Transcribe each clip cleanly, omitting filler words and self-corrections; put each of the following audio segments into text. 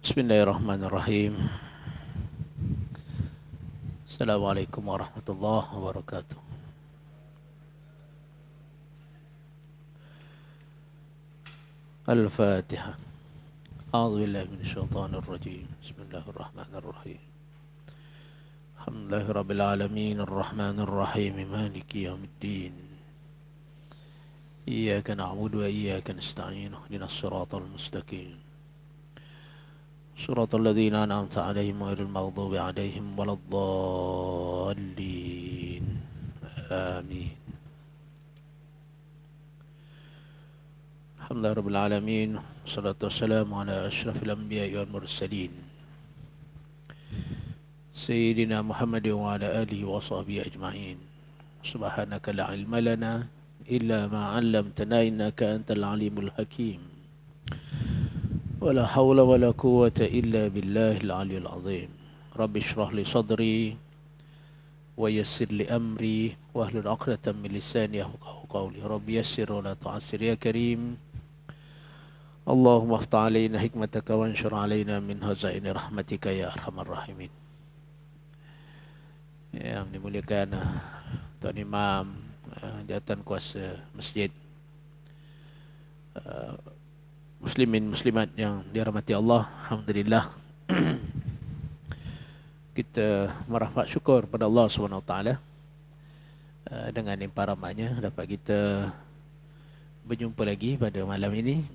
Bismillahirrahmanirrahim. Assalamualaikum warahmatullahi wabarakatuh. Al-Fatihah. A'udzu billahi minasyaitonir rajim. Bismillahirrahmanirrahim. Alhamdulillahirabbil alamin arrahmanir rahim maliki yaumiddin. Iyyaka na'budu wa iyyaka nasta'in. Ihdinas siratal mustaqim. صراط الذين أنعمت عليهم غير المغضوب عليهم ولا الضالين آمين. الحمد لله رب العالمين والصلاة والسلام على أشرف الأنبياء والمرسلين سيدنا محمد وعلى آله وصحبه أجمعين. سبحانك لا علم لنا إلا ما علمتنا إنك أنت العليم الحكيم. ولا حول ولا قوة إلا بالله العلي العظيم. رب اشرح لي صدري ويسر لي أمري واحلل عقدة من لساني يفقهوا قولي. رب يسر ولا تعسر يا كريم. اللهم افتح علينا حكمتك وانشر علينا من خزائن رحمتك يا أرحم الراحمين. Yang dimuliakan Tuan Imam, jawatan kuasa masjid, muslimin muslimat yang dirahmati Allah, alhamdulillah kita merahmat syukur pada Allah SWT dengan limpah rahmatnya dapat kita berjumpa lagi pada malam ini.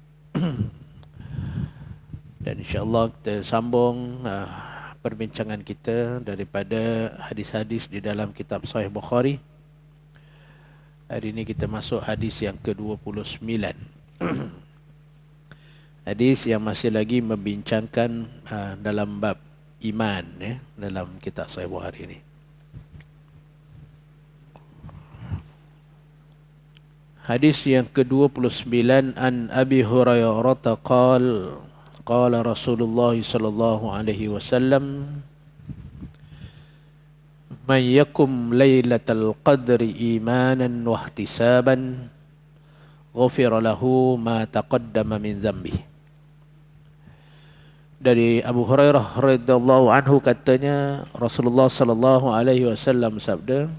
Dan insya-Allah kita sambung perbincangan kita daripada hadis-hadis di dalam kitab Sahih Bukhari. Hari ini kita masuk hadis yang ke-29. Hadis yang masih lagi membincangkan dalam bab iman dalam kitab Sahih Bukhari ini. Hadis yang ke-29 an Abi Hurairah qala qala Rasulullah sallallahu alaihi wasallam man yakum lailatal qadri imanan wa ihtisaban ghufira lahu ma taqaddama min dhanbihi. Dari Abu Hurairah radhiyallahu anhu katanya Rasulullah sallallahu alaihi wasallam sabda,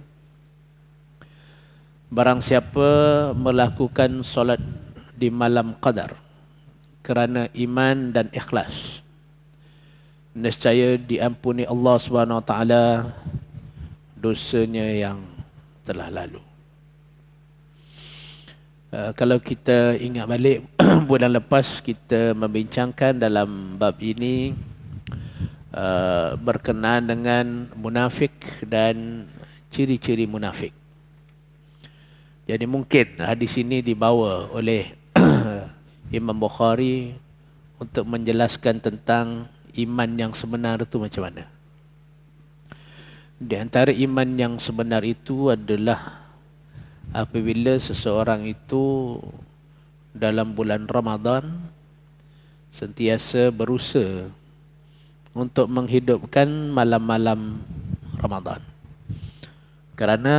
barang siapa melakukan solat di malam qadar kerana iman dan ikhlas, nescaya diampuni Allah Subhanahu wa taala dosanya yang telah lalu. Kalau kita ingat balik bulan lepas kita membincangkan dalam bab ini berkenaan dengan munafik dan ciri-ciri munafik. Jadi mungkin hadis ini dibawa oleh Imam Bukhari untuk menjelaskan tentang iman yang sebenar itu macam mana. Di antara iman yang sebenar itu adalah apabila seseorang itu dalam bulan Ramadan sentiasa berusaha untuk menghidupkan malam-malam Ramadan. Kerana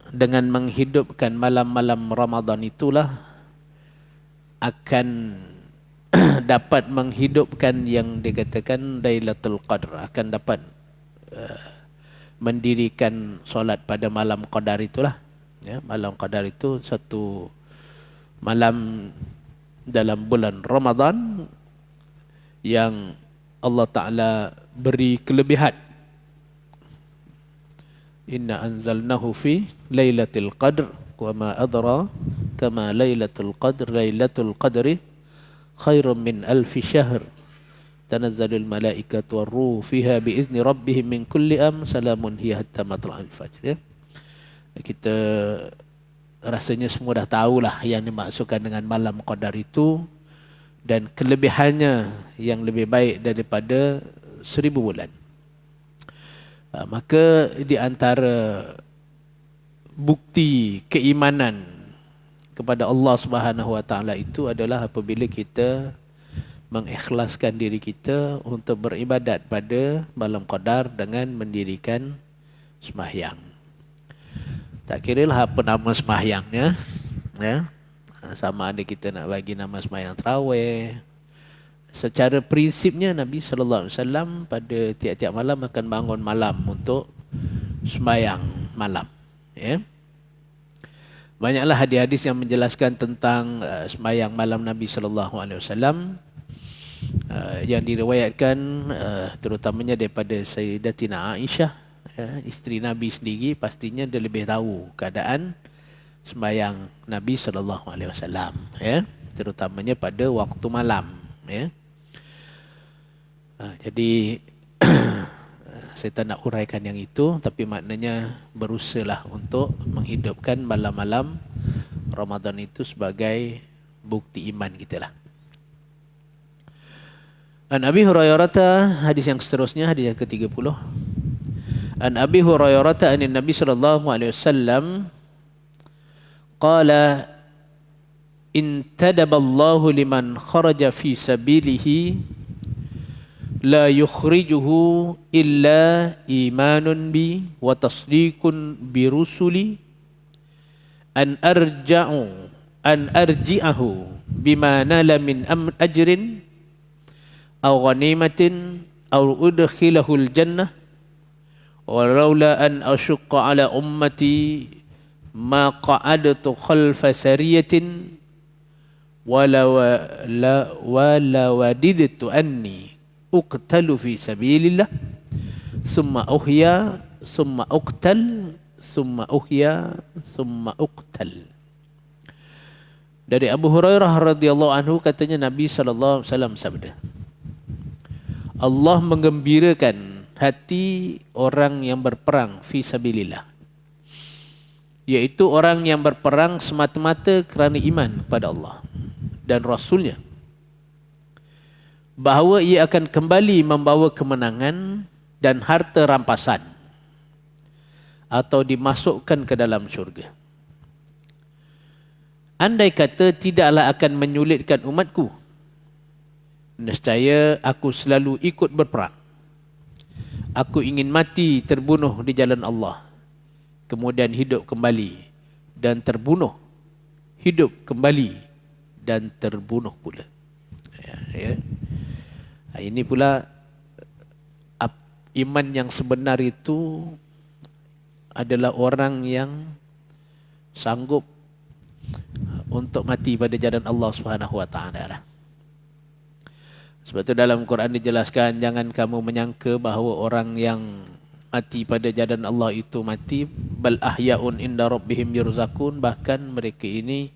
dengan menghidupkan malam-malam Ramadan itulah akan dapat menghidupkan yang dikatakan Lailatul Qadr, akan dapat mendirikan solat pada malam Qadar itulah. Ya, malam Qadar itu satu malam dalam bulan Ramadan yang Allah Ta'ala beri kelebihan. Inna anzalnahu fi Lailatul Qadr wa ma adra kama Lailatul Qadr Lailatul Qadri khairum min alfi syahr tanazzalul malaikatu war-ruhu fiha biizni rabbihim min kulli salamun hiya hatta matla'il fajr. Ya. Kita rasanya semua dah tahulah yang dimaksudkan dengan malam Qadar itu dan kelebihannya yang lebih baik daripada 1000 bulan. Maka di antara bukti keimanan kepada Allah Subhanahu wa taala itu adalah apabila kita mengikhlaskan diri kita untuk beribadat pada malam Qadar dengan mendirikan sembahyang. Tak kira lah apa nama sembahyangnya, ya. Sama ada kita nak bagi nama sembahyang tarawih, secara prinsipnya Nabi sallallahu alaihi wasallam pada tiap-tiap malam akan bangun malam untuk sembahyang malam, ya. Banyaklah hadis-hadis yang menjelaskan tentang sembahyang malam Nabi sallallahu alaihi wasallam yang diriwayatkan terutamanya daripada Sayyidatina Aisyah, isteri Nabi sendiri. Pastinya dia lebih tahu keadaan sembahyang Nabi sallallahu alaihi wasallam, ya, terutamanya pada waktu malam, ya. Jadi saya tak nak huraikan yang itu, tapi maknanya berusahalah untuk menghidupkan malam-malam Ramadan itu sebagai bukti iman kita lah. An Abi Hurairah, hadis yang seterusnya, hadis yang ke-30. An Abi Hurairah anin Nabi sallallahu alaihi wasallam qala intadaballahu liman kharaja fi sabilihi la yukhrijuhu illa imanun bi wa tasdiqun bi rusuli an arji'ahu bima nala min ajrin aw ghanimatin aw udkhilahu al-jannah walaula an ashqa ala ummati ma qa'adtu khalfa sariyatin wala wadidtu anni uqtalu fi sabilillah summa uhya summa uqtal summa uhya summa uqtal. Dari Abu Hurairah radhiyallahu anhu, katanya Nabi sallallahu alaihi wasallam sabda, Allah menggembirakan hati orang yang berperang fi sabilillah, yaitu orang yang berperang semata-mata kerana iman kepada Allah dan Rasulnya, bahawa ia akan kembali membawa kemenangan dan harta rampasan atau dimasukkan ke dalam syurga. Andai kata tidaklah akan menyulitkan umatku, nescaya aku selalu ikut berperang. Aku ingin mati terbunuh di jalan Allah, kemudian hidup kembali dan terbunuh, hidup kembali dan terbunuh pula. Ya. Ini pula iman yang sebenar itu adalah orang yang sanggup untuk mati pada jalan Allah Subhanahu wa taala. Sebab itu dalam Quran dijelaskan, jangan kamu menyangka bahawa orang yang mati pada jalan Allah itu mati, bal ahyaun inda rabbihim yurzakun, bahkan mereka ini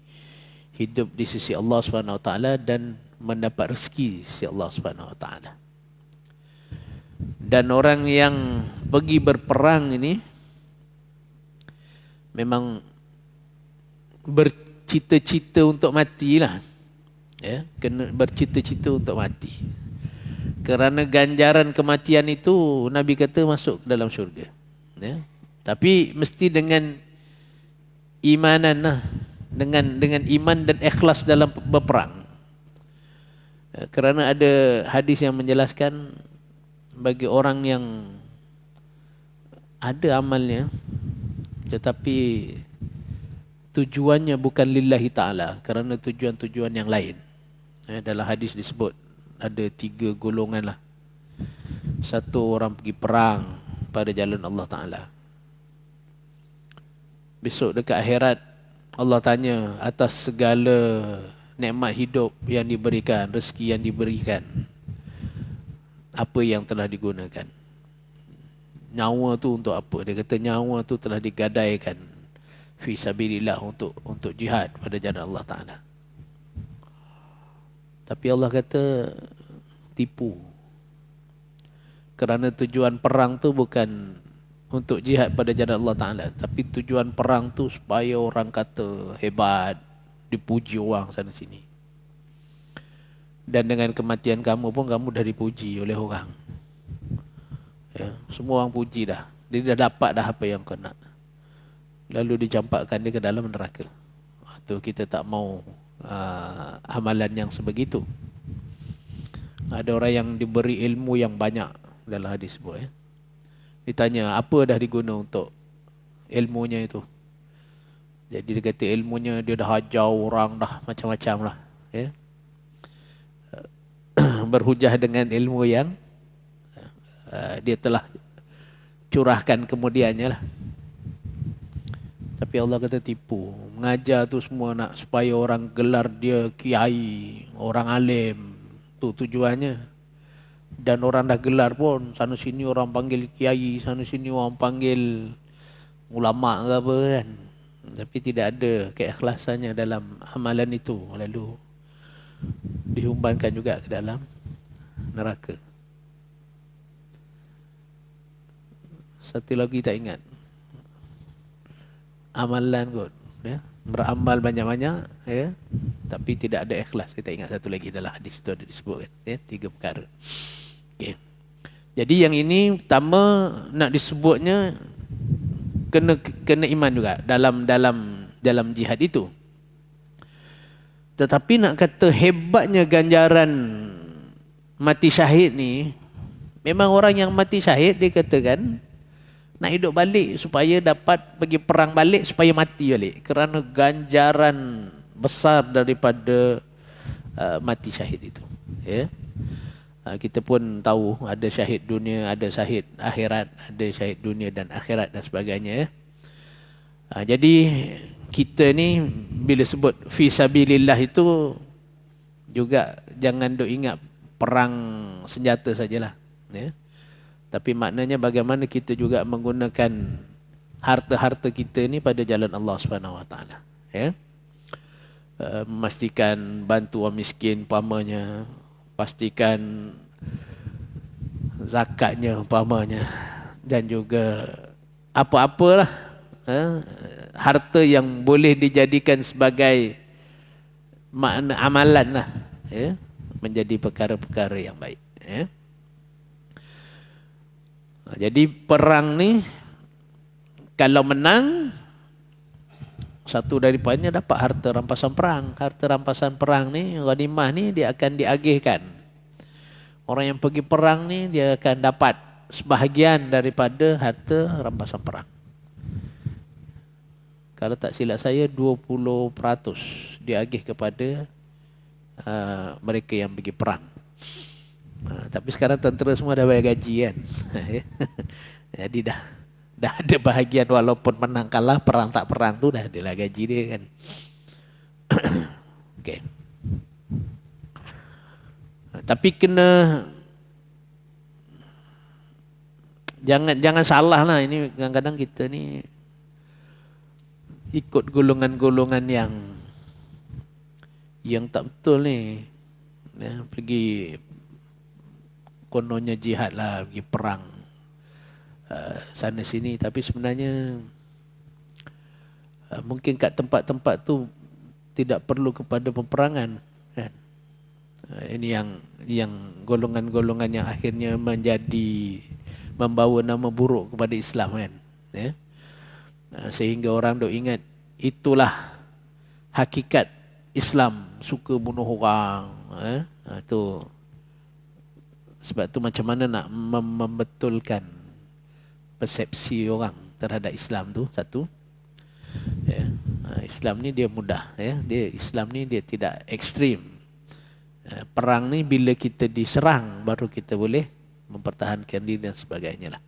hidup di sisi Allah Subhanahu wa taala dan mendapat rezeki si Allah Subhanahu wa taala. Dan orang yang pergi berperang ini memang bercita-cita untuk matilah. Ya, kena bercita-cita untuk mati. Kerana ganjaran kematian itu Nabi kata masuk ke dalam syurga. Ya. Tapi mesti dengan imanan lah, dengan iman dan ikhlas dalam berperang. Kerana ada hadis yang menjelaskan bagi orang yang ada amalnya tetapi tujuannya bukan lillahi ta'ala, kerana tujuan-tujuan yang lain. Dalam hadis disebut ada 3 golongan lah. Satu, orang pergi perang pada jalan Allah Ta'ala. Besok dekat akhirat Allah tanya atas segala nikmat hidup yang diberikan, rezeki yang diberikan, apa yang telah digunakan? Nyawa tu untuk apa? Dia kata nyawa tu telah digadaikan fi sabilillah, untuk jihad pada jalan Allah Ta'ala. Tapi Allah kata tipu. Kerana tujuan perang tu bukan untuk jihad pada jalan Allah Ta'ala, tapi tujuan perang tu supaya orang kata hebat, dipuji orang sana sini. Dan dengan kematian kamu pun kamu dah dipuji oleh orang. Ya, semua orang puji dah. Dia dah dapat dah apa yang kau nak. Lalu dicampakkan dia ke dalam neraka. Itu kita tak mau amalan yang sebegitu. Ada orang yang diberi ilmu yang banyak dalam hadis sebut. Ditanya apa dah diguna untuk ilmunya itu. Jadi dia kata ilmunya dia dah hajar orang dah macam-macam lah. Ya. berhujah dengan ilmu yang dia telah curahkan kemudiannya lah. Tapi Allah kata tipu. Mengajar tu semua nak supaya orang gelar dia kiai, orang alim. Tu tujuannya. Dan orang dah gelar pun, sana sini orang panggil kiai, sana sini orang panggil ulama ke apa kan. Tapi tidak ada keikhlasannya dalam amalan itu. Lalu dihumbankan juga ke dalam neraka. Satu lagi tak ingat. Amalan kot, ya. Beramal banyak-banyak, ya. Tapi tidak ada ikhlas. Kita ingat satu lagi dalam hadis itu ada disebutkan, ya, 3 perkara. Okay. Jadi yang ini pertama nak disebutnya kena iman juga dalam jihad itu. Tetapi nak kata hebatnya ganjaran mati syahid ni, memang orang yang mati syahid dia katakan nak hidup balik supaya dapat pergi perang balik supaya mati balik. Kerana ganjaran besar daripada mati syahid itu. Ya. Kita pun tahu ada syahid dunia, ada syahid akhirat, ada syahid dunia dan akhirat dan sebagainya. Ya. Jadi kita ni bila sebut fi sabilillah itu juga jangan duk ingat perang senjata sajalah. Ya. Tapi maknanya bagaimana kita juga menggunakan harta-harta kita ni pada jalan Allah Subhanahu Wa Taala. Ya. Memastikan bantu orang miskin umpamanya, pastikan zakatnya umpamanya, dan juga apa-apalah harta yang boleh dijadikan sebagai makna amalan lah, ya, menjadi perkara-perkara yang baik. Ya. Jadi perang ni kalau menang, satu daripadanya dapat harta rampasan perang. Harta rampasan perang ni, ghanimah ni dia akan diagihkan. Orang yang pergi perang ni dia akan dapat sebahagian daripada harta rampasan perang. Kalau tak silap saya 20% diagih kepada mereka yang pergi perang. Tapi sekarang tentera semua dah bayar gaji kan. Jadi dah ada bahagian walaupun menang kalah, perang tak perang tu dah adalah gaji dia kan. Okey. Tapi kena jangan salah lah, ini kadang-kadang kita ni ikut golongan-golongan yang tak betul ni. Ya, pergi kononnya jihad lah, pergi perang sana sini, tapi sebenarnya mungkin kat tempat-tempat tu tidak perlu kepada peperangan kan. Ini yang golongan-golongan yang akhirnya membawa nama buruk kepada Islam kan, ya. Sehingga orang dok ingat itulah hakikat Islam, suka bunuh orang, tu. Sebab tu macam mana nak membetulkan persepsi orang terhadap Islam tu, satu. Ya. Islam ni dia mudah, ya. Islam ni dia tidak ekstrim. Perang ni bila kita diserang baru kita boleh mempertahankan diri dan sebagainya lah.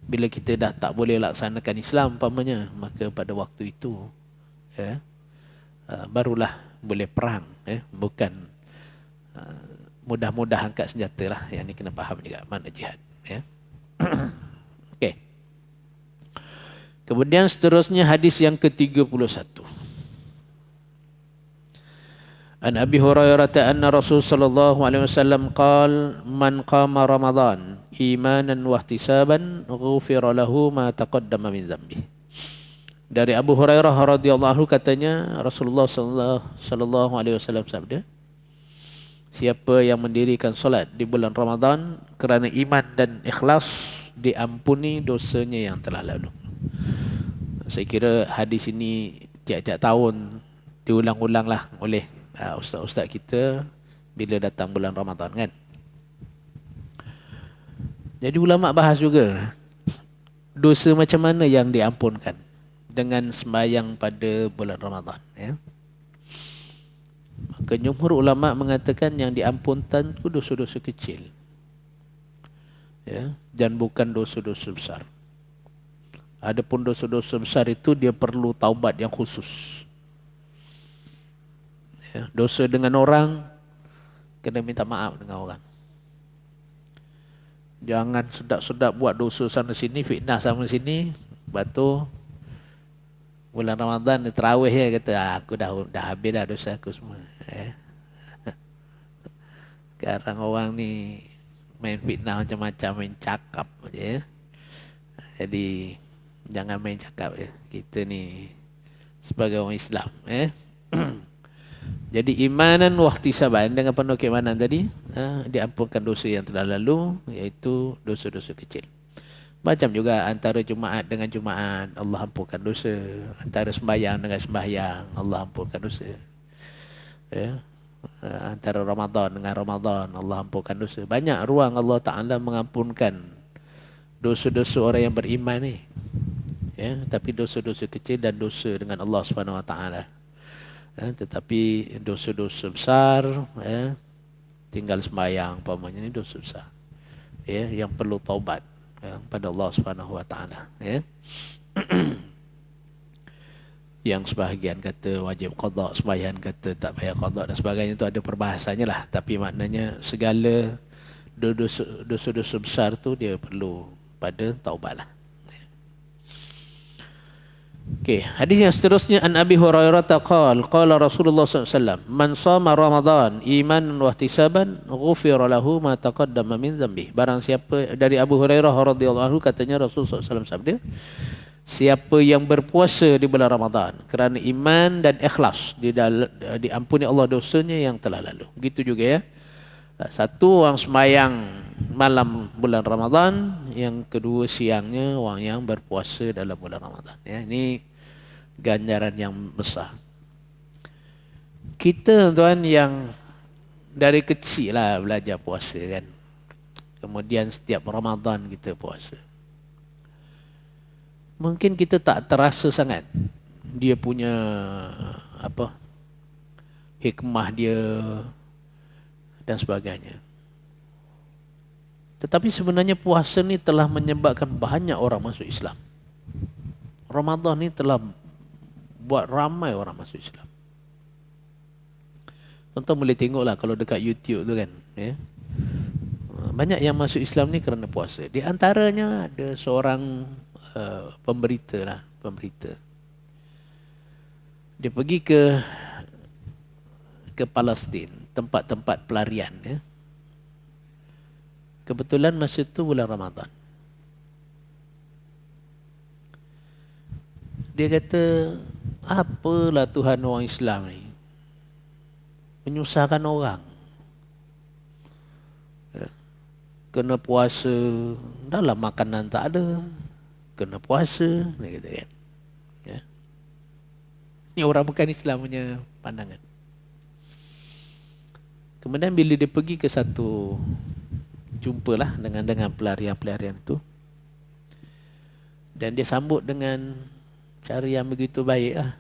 Bila kita dah tak boleh laksanakan Islam umpamanya, maka pada waktu itu, ya, barulah boleh perang, ya. Bukan mudah-mudah angkat senjata lah. Yang ni kena faham juga mana jihad, ya. Okey. Kemudian seterusnya hadis yang ke-31. An Abi Hurairah anna Rasul sallallahu alaihi wasallam qala man qama Ramadan imanan wa ihtisaban ghufira lahu ma taqaddama min dhanbi. Dari Abu Hurairah radhiyallahu anhu katanya Rasulullah sallallahu alaihi wasallam sabda, siapa yang mendirikan solat di bulan Ramadan kerana iman dan ikhlas, diampuni dosanya yang telah lalu. Saya kira hadis ini tiap-tiap tahun diulang-ulanglah oleh ustaz-ustaz kita bila datang bulan Ramadan kan. Jadi ulama bahas juga dosa macam mana yang diampunkan dengan sembahyang pada bulan Ramadan, ya. Jumhur ulama mengatakan yang diampunkan itu dosa-dosa kecil. Ya, dan bukan dosa-dosa besar. Adapun dosa-dosa besar itu dia perlu taubat yang khusus. Ya, dosa dengan orang kena minta maaf dengan orang. Jangan sedap-sedap buat dosa sana sini, fitnah sana sini, batu bulan Ramadan terawih ya kata, aku dah habis dah dosa aku semua. Sekarang orang ni main fitnah macam-macam, main cakap aja ya. Jadi jangan main cakap ya. Kita ni sebagai orang Islam Jadi imanan wahtisaban dengan penuh keimanan tadi, diampunkan dosa yang telah lalu, iaitu dosa-dosa kecil. Macam juga antara Jumaat dengan Jumaat, Allah ampunkan dosa. Antara sembahyang dengan sembahyang, Allah ampunkan dosa. Ya. Antara Ramadan dengan Ramadan, Allah ampunkan dosa. Banyak ruang Allah Ta'ala mengampunkan dosa-dosa orang yang beriman ni. Ya, tapi dosa-dosa kecil dan dosa dengan Allah Subhanahu Wa Ta'ala. Ya, tetapi dosa-dosa besar, ya, tinggal sembahyang, umpamanya ni dosa besar. Ya, yang perlu taubat, ya, pada Allah Subhanahu Wa Ta'ala. Ya. Yang sebahagian kata wajib qada, sebahagian kata tak payah qada dan sebagainya, itu ada perbahasannya lah. Tapi maknanya segala dosa-dosa besar tu dia perlu pada taubat lah. Okey, hadis yang seterusnya, an Abi Hurairah qala Rasulullah sallallahu alaihi wasallam, man shama Ramadan imanan wa ihtisaban ghufira lahu ma taqaddama min dhanbi. Barang siapa, dari Abu Hurairah radhiyallahu anhu katanya Rasulullah sallallahu alaihi wasallam sabda, siapa yang berpuasa di bulan Ramadan kerana iman dan ikhlas, diampuni Allah dosanya yang telah lalu. Begitu juga ya. Satu, orang sembahyang malam bulan Ramadan, yang kedua siangnya orang yang berpuasa dalam bulan Ramadan. Ya, ini ganjaran yang besar. Kita tuan yang dari kecil lah belajar puasa kan. Kemudian setiap Ramadan kita puasa. Mungkin kita tak terasa sangat dia punya hikmah dia dan sebagainya. Tetapi sebenarnya puasa ni telah menyebabkan banyak orang masuk Islam. Ramadan ni telah buat ramai orang masuk Islam. Contoh boleh tengoklah kalau dekat YouTube tu kan, ya. Banyak yang masuk Islam ni kerana puasa. Di antaranya ada seorang pemberita. Dia pergi ke Palestin, tempat-tempat pelarian, ya. Kebetulan masa itu bulan Ramadan. Dia kata, apalah Tuhan orang Islam ni menyusahkan orang. Ya. Kena puasa, dalam makanan tak ada, kena puasa, dia kata kan. Ya. Ini orang bukan Islam punya pandangan. Kemudian bila dia pergi ke satu, jumpalah dengan pelarian-pelarian itu, dan dia sambut dengan cara yang begitu baik lah.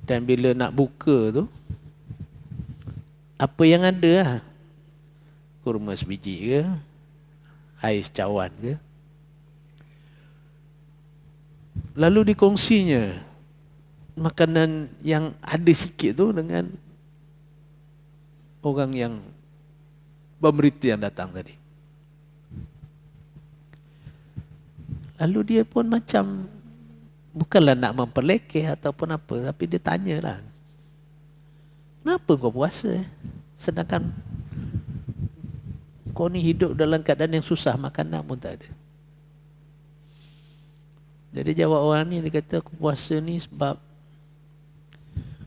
Dan bila nak buka tu, apa yang ada lah, kurma sebiji ke, ais cawan ke, lalu dikongsinya makanan yang ada sikit tu dengan orang yang pemberita yang datang tadi. Lalu dia pun macam, bukanlah nak memperlekeh ataupun apa, tapi dia tanyalah, kenapa kau puasa? Sedangkan kau ni hidup dalam keadaan yang susah, makanan pun tak ada. Jadi jawab orang ni, dia kata, aku puasa ni sebab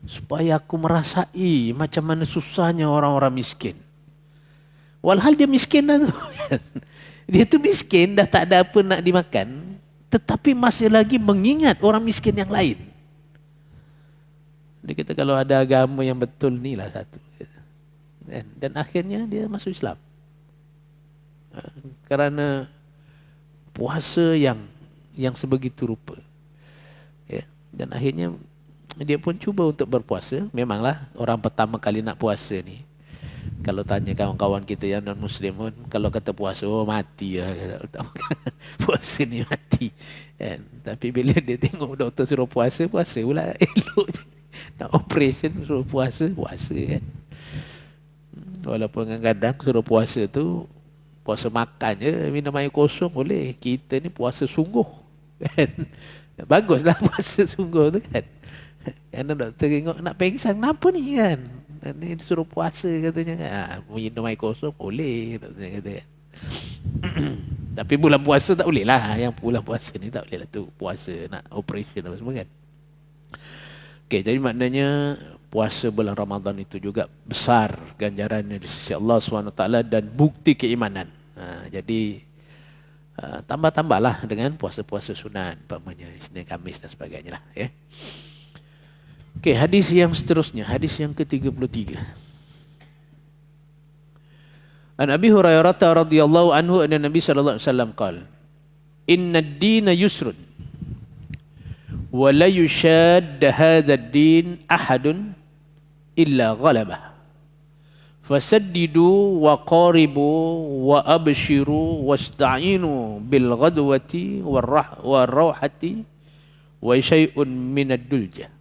supaya aku merasai macam mana susahnya orang-orang miskin. Walhal dia miskin dah tu. Dia tu miskin, dah tak ada apa nak dimakan, tetapi masih lagi mengingat orang miskin yang lain. Dia kata kalau ada agama yang betul ni lah satu. Dan akhirnya dia masuk Islam. Kerana puasa yang sebegitu rupa. Ya. Dan akhirnya dia pun cuba untuk berpuasa. Memanglah orang pertama kali nak puasa ni, kalau tanya kawan-kawan kita yang non-Muslim pun, kalau kata puasa, oh mati lah. Puasa ni mati. Kan? Tapi bila dia tengok doktor suruh puasa, puasa pula elok. Nak operation suruh puasa, puasa kan. Walaupun kadang-kadang suruh puasa tu, puasa makan je, minum air kosong boleh. Kita ni puasa sungguh. Kan? Baguslah puasa sungguh tu kan. Kerana doktor tengok nak pengsan, kenapa ni kan? Ni disuruh puasa katanya kan. Minum air kosong boleh, doktor kata kan. Tapi bulan puasa tak boleh lah. Yang bulan puasa ni tak boleh lah tu. Puasa nak operation apa semua kan. Okay, jadi maknanya puasa bulan Ramadan itu juga besar ganjarannya di sisi Allah SWT dan bukti keimanan. Jadi tambah-tambahlah dengan puasa-puasa sunat, umpamanya Isnin, Khamis dan sebagainya lah. Ya. Okay, hadis yang seterusnya, hadis yang ke-33. An Abi Hurairah radhiyallahu anhu anna Nabi sallallahu alaihi wasallam qala, "Inna ad-dina yusrun wa la yushad hadha ad-din ahadun illa ghalabah. Fasaddidu wa qaribu wa abshiru wasta'inu bil ghadwati war rawhati wa syai'un min ad-dulja."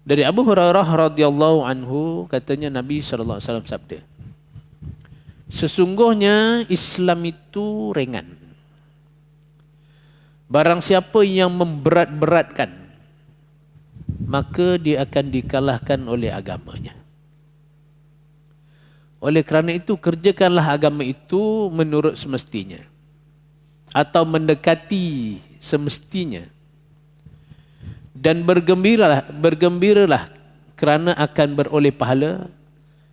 Dari Abu Hurairah radhiyallahu anhu katanya Nabi sallallahu alaihi wasallam sabda, sesungguhnya Islam itu ringan. Barang siapa yang memberat-beratkan, maka dia akan dikalahkan oleh agamanya. Oleh kerana itu, kerjakanlah agama itu menurut semestinya atau mendekati semestinya. Dan bergembiralah kerana akan beroleh pahala,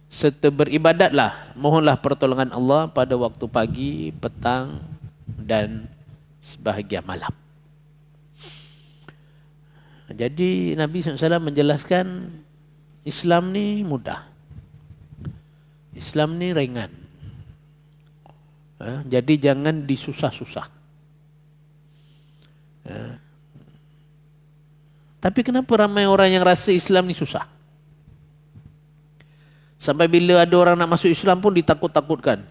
serta beribadatlah, mohonlah pertolongan Allah pada waktu pagi, petang dan sebahagian malam. Jadi Nabi SAW menjelaskan Islam ni mudah. Islam ni ringan. Jadi jangan disusah-susah. Tapi kenapa ramai orang yang rasa Islam ni susah? Sampai bila ada orang nak masuk Islam pun ditakut-takutkan.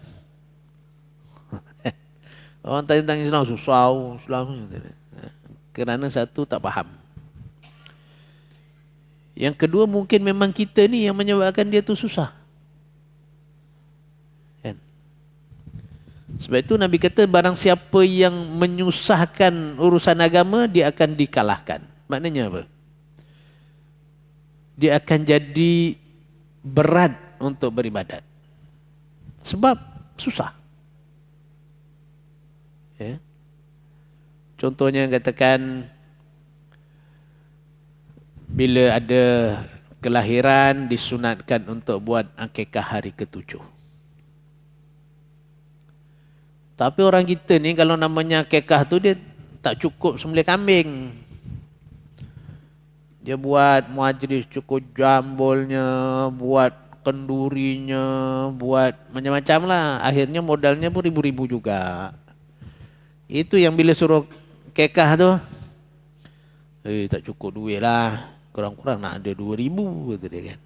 Orang tanya tentang Islam susah, Islam. Kerana satu, tak faham. Yang kedua, mungkin memang kita ni yang menyebabkan dia tu susah. Kan? Sebab itu Nabi kata barang siapa yang menyusahkan urusan agama, dia akan dikalahkan. Maknanya apa? Dia akan jadi berat untuk beribadat. Sebab susah. Ya. Contohnya katakan bila ada kelahiran disunatkan untuk buat akikah hari ke-7. Tapi orang kita ni kalau namanya akikah tu dia tak cukup sembelih kambing. Dia buat majlis cukup jambulnya, buat kendurinya, buat macam-macam lah. Akhirnya modalnya pun ribu-ribu juga. Itu yang bila suruh kekah tu, tak cukup duit lah. Kurang-kurang nak ada 2,000 kata dia kan.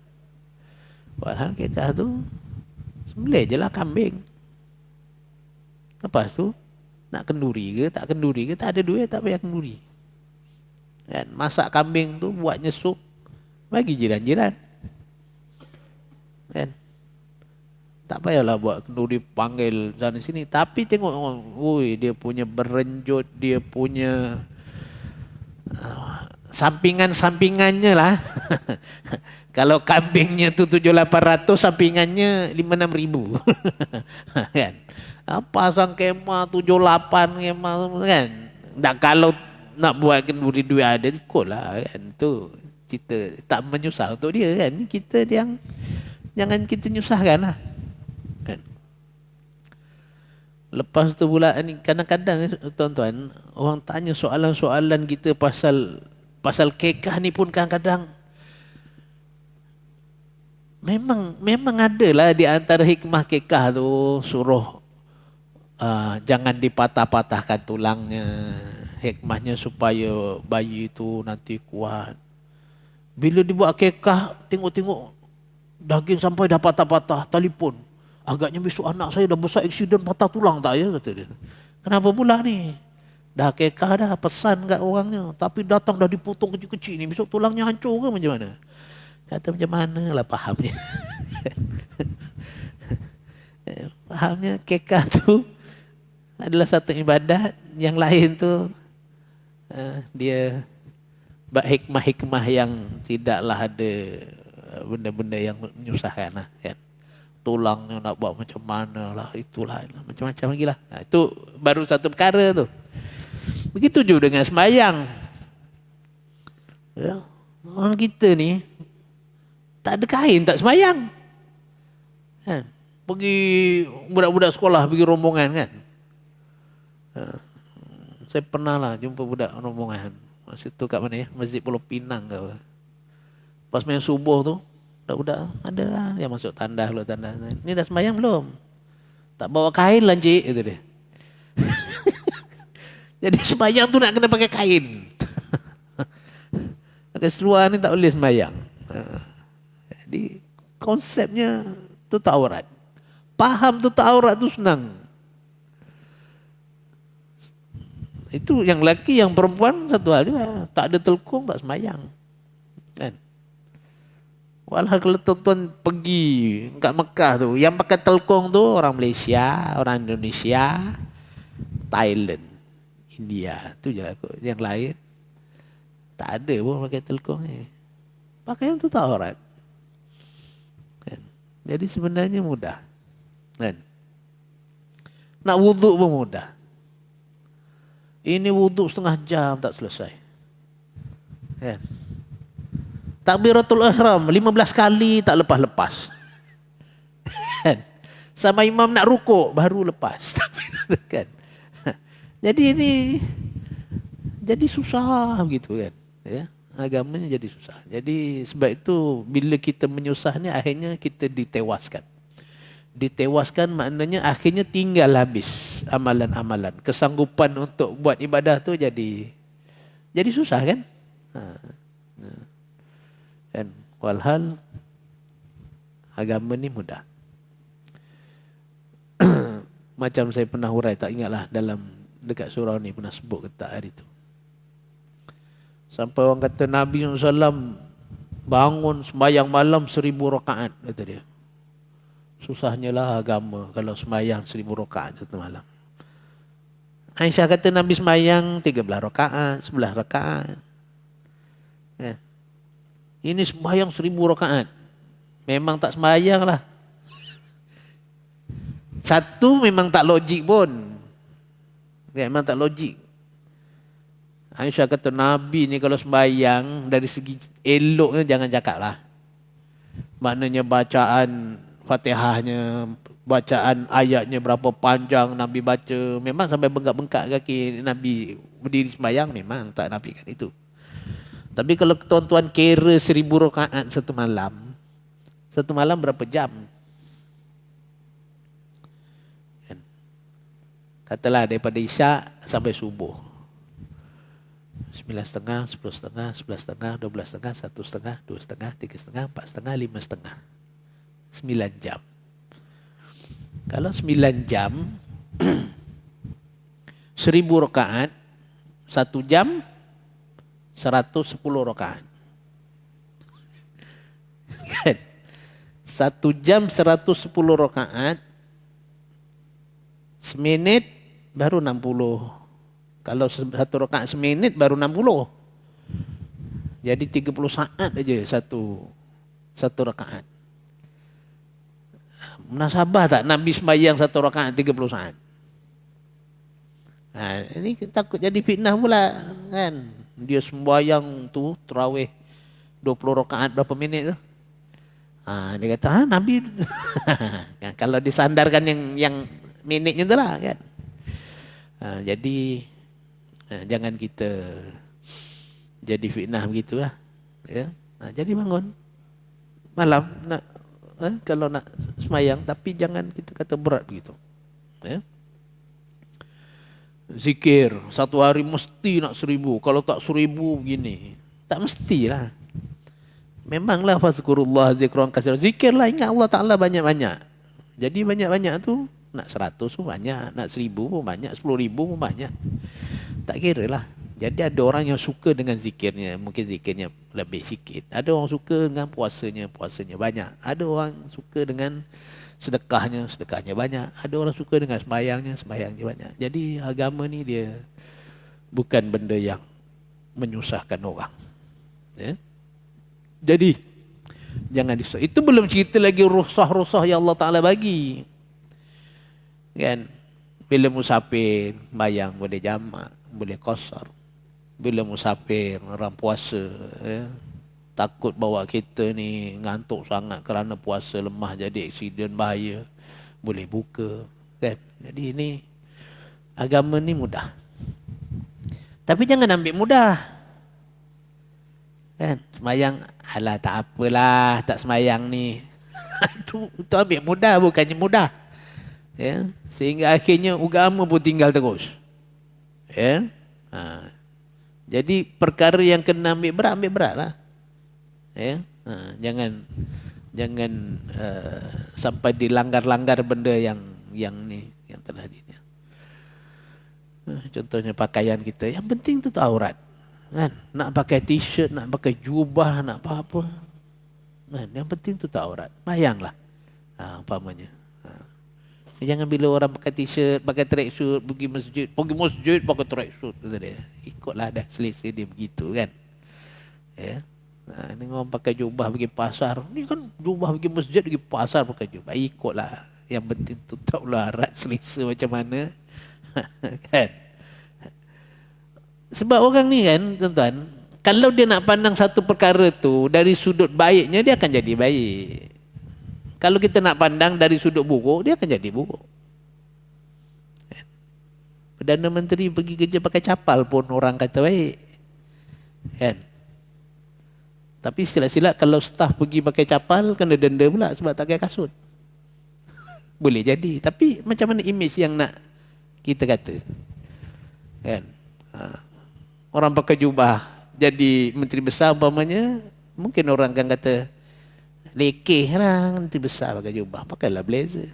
Padahal kekah tu, sembelih je lah kambing. Lepas tu, nak kenduri ke, tak ada duit, tak payah kenduri. Kan? Masak kambing tu, buatnya sup, bagi jiran-jiran. Kan? Tak payahlah buat kenduri panggil sana sini. Tapi tengok, dia punya berenjut, dia punya sampingan-sampingannya lah. Kalau kambingnya tu 7-800, sampingannya 5-6 ribu. Kan? Pasang kemah 7-8 kemah kan. Tak, kalau nak buat kenduri duit ada, ikut lah kan. Tu cerita tak menyusah untuk dia kan. Kita yang jangan kita nyusahkan lah. Kan? Lepas tu pula ni kadang-kadang tuan-tuan orang tanya soalan-soalan kita pasal kekah ni pun kadang-kadang memang adalah di antara hikmah kekah tu suruh jangan dipatah-patahkan tulangnya. Hikmahnya supaya bayi itu nanti kuat. Bila dibuat akikah, tengok-tengok daging sampai dah patah-patah, telefon. Agaknya besok anak saya dah besar aksiden patah tulang tak ya, kata dia. Kenapa pula ni? Dah akikah dah, pesan kat orangnya. Tapi datang dah dipotong kecil-kecil ni, besok tulangnya hancur ke macam mana? Kata macam mana lah fahamnya. Fahamnya akikah tu adalah satu ibadat, yang lain tu dia buat hikmah-hikmah yang tidaklah ada benda-benda yang menyusahkan lah, kan. Tulangnya nak buat macam mana lah, itulah macam-macam lagi lah. Itu baru satu perkara tu. Begitu juga dengan sembahyang. Ya, orang kita ni tak ada kain tak sembahyang. Kan? Pergi budak-budak sekolah pergi rombongan kan. Saya pernah lah jumpa budak rombongan. Masa tu kat mana ya? Masjid Pulau Pinang ke apa. Pas main subuh tu, budak-budak ada lah yang masuk tandas. Ni dah sembahyang belum? Tak bawa kain lah cik, kata dia. Jadi sembahyang tu nak kena pakai kain. Pakai seluar ni tak boleh sembahyang. Jadi konsepnya tu tak aurat. Faham tu tak aurat tu senang. Itu yang lelaki, yang perempuan satu hal juga. Tak ada telkung tak sembahyang. Kan? Walau kalau tuan-tuan pergi kat Mekah tu, yang pakai telkung tu orang Malaysia, orang Indonesia, Thailand, India, tu je lah kot. Yang lain tak ada pun pakai telkung ni. Pakaian tu tak aurat. Kan? Jadi sebenarnya mudah. Kan? Nak wuduk pun mudah. Ini wuduk setengah jam tak selesai. Kan? Takbiratul ihram 15 kali tak lepas-lepas. Kan? Sama imam nak rukuk baru lepas. Kan? Jadi ini jadi susah begitu kan. Ya? Agamanya jadi susah. Jadi sebab itu bila kita menyusah ni akhirnya kita ditewaskan. Ditewaskan maknanya akhirnya tinggal habis amalan-amalan. Kesanggupan untuk buat ibadah tu jadi susah kan? Kan? Walhal agama ni mudah. Macam saya pernah hurai, tak ingatlah dalam dekat surau ni pernah sebut ke tak hari tu. Sampai orang kata Nabi SAW bangun sembahyang malam 1000 rakaat, kata dia. Susahnya lah agama kalau sembahyang 1000 rakaat satu malam. Aisyah kata Nabi sembahyang 13 rakaat, 11 rakaat. Ya. Ini sembahyang 1000 rakaat. Memang tak sembahyang lah. Satu memang tak logik pun. Memang tak logik. Aisyah kata Nabi ni kalau sembahyang dari segi eloknya jangan cakap lah. Maknanya bacaan Fatihahnya, bacaan ayatnya berapa panjang Nabi baca. Memang sampai bengkak-bengkak kaki Nabi berdiri sembahyang, memang tak nafikan itu. Tapi kalau tuan-tuan kira 1000 rakaat satu malam berapa jam? Kan? Katalah daripada Isyak sampai subuh. 9.30, 10.30, 11.30, 12.30, 1.30, 2.30, 3.30, 4.30, 5.30. 9 jam. Kalau 9 jam 1000 rakaat 1 jam 110 rakaat. Kan? 1 jam 110 rakaat, seminit baru 60. Kalau 1 rakaat seminit baru 60. Jadi 30 saat aja satu rakaat. Munasabah tak Nabi sembahyang 1 rakaat 30 saat? Ini takut jadi fitnah pula kan. Dia sembahyang tu tarawih 20 rakaat berapa minit tu? Dia kata Nabi kalau disandarkan yang minitnya tu lah kan. Jadi jangan kita jadi fitnah begitulah. Ya. Jadi bangun malam kalau nak semayang, tapi jangan kita kata berat begitu. Ya. Zikir, satu hari mesti nak 1000. Kalau tak 1000 begini. Tak mestilah. Memanglah fazkurullah zikran katsira. Zikirlah, ingat Allah Ta'ala banyak-banyak. Jadi banyak-banyak tu nak 100 pun banyak, nak 1000 pun banyak, 10,000 pun banyak. Tak kira lah. Jadi ada orang yang suka dengan zikirnya, mungkin zikirnya lebih sikit. Ada orang suka dengan puasanya banyak. Ada orang suka dengan sedekahnya banyak. Ada orang suka dengan sembahyangnya banyak. Jadi agama ni dia bukan benda yang menyusahkan orang. Ya? Jadi jangan disusah. Itu belum cerita lagi rusah-rusah yang Allah Ta'ala bagi. Kan? Bila musafir, bayang boleh jamak, boleh qasar. Bila musafir, orang puasa, ya, takut bawa kereta ni ngantuk sangat kerana puasa lemah jadi aksiden bahaya, boleh buka. Kan? Jadi ini agama ni mudah. Tapi jangan ambil mudah. Kan? Semayang, alah tak apalah, tak semayang ni. itu ambil mudah, bukannya mudah. Ya? Sehingga akhirnya agama pun tinggal terus. Ya? Jadi perkara yang kena ambil berat lah. Ya? Jangan sampai dilanggar-langgar benda yang telah dinya. Contohnya pakaian kita, yang penting tu aurat. Kan? Nak pakai t-shirt, nak pakai jubah, nak apa-apa. Kan? Yang penting tu aurat. Bayanglah. Umpamanya. Jangan bila orang pakai t-shirt, pakai tracksuit, pergi masjid pakai tracksuit. Ikutlah dah selesa dia begitu kan. Ya. Ini orang pakai jubah pergi pasar. Ni kan jubah pergi masjid, pergi pasar pakai jubah. Ikutlah. Yang penting tu tahulah arat selesa macam mana. Kan? Sebab orang ni kan, tuan-tuan, kalau dia nak pandang satu perkara tu dari sudut baiknya, dia akan jadi baik. Kalau kita nak pandang dari sudut buruk, dia akan jadi buruk. Perdana Menteri pergi kerja pakai capal pun orang kata baik. Kan? Tapi silat-silat kalau staf pergi pakai capal, kena denda pula sebab tak pakai kasut. Boleh jadi. Tapi macam mana image yang nak kita kata? Kan? Orang pakai jubah jadi menteri besar umpamanya, mungkin orang akan kata lekeh lah menteri besar pakai jubah, pakailah blazer.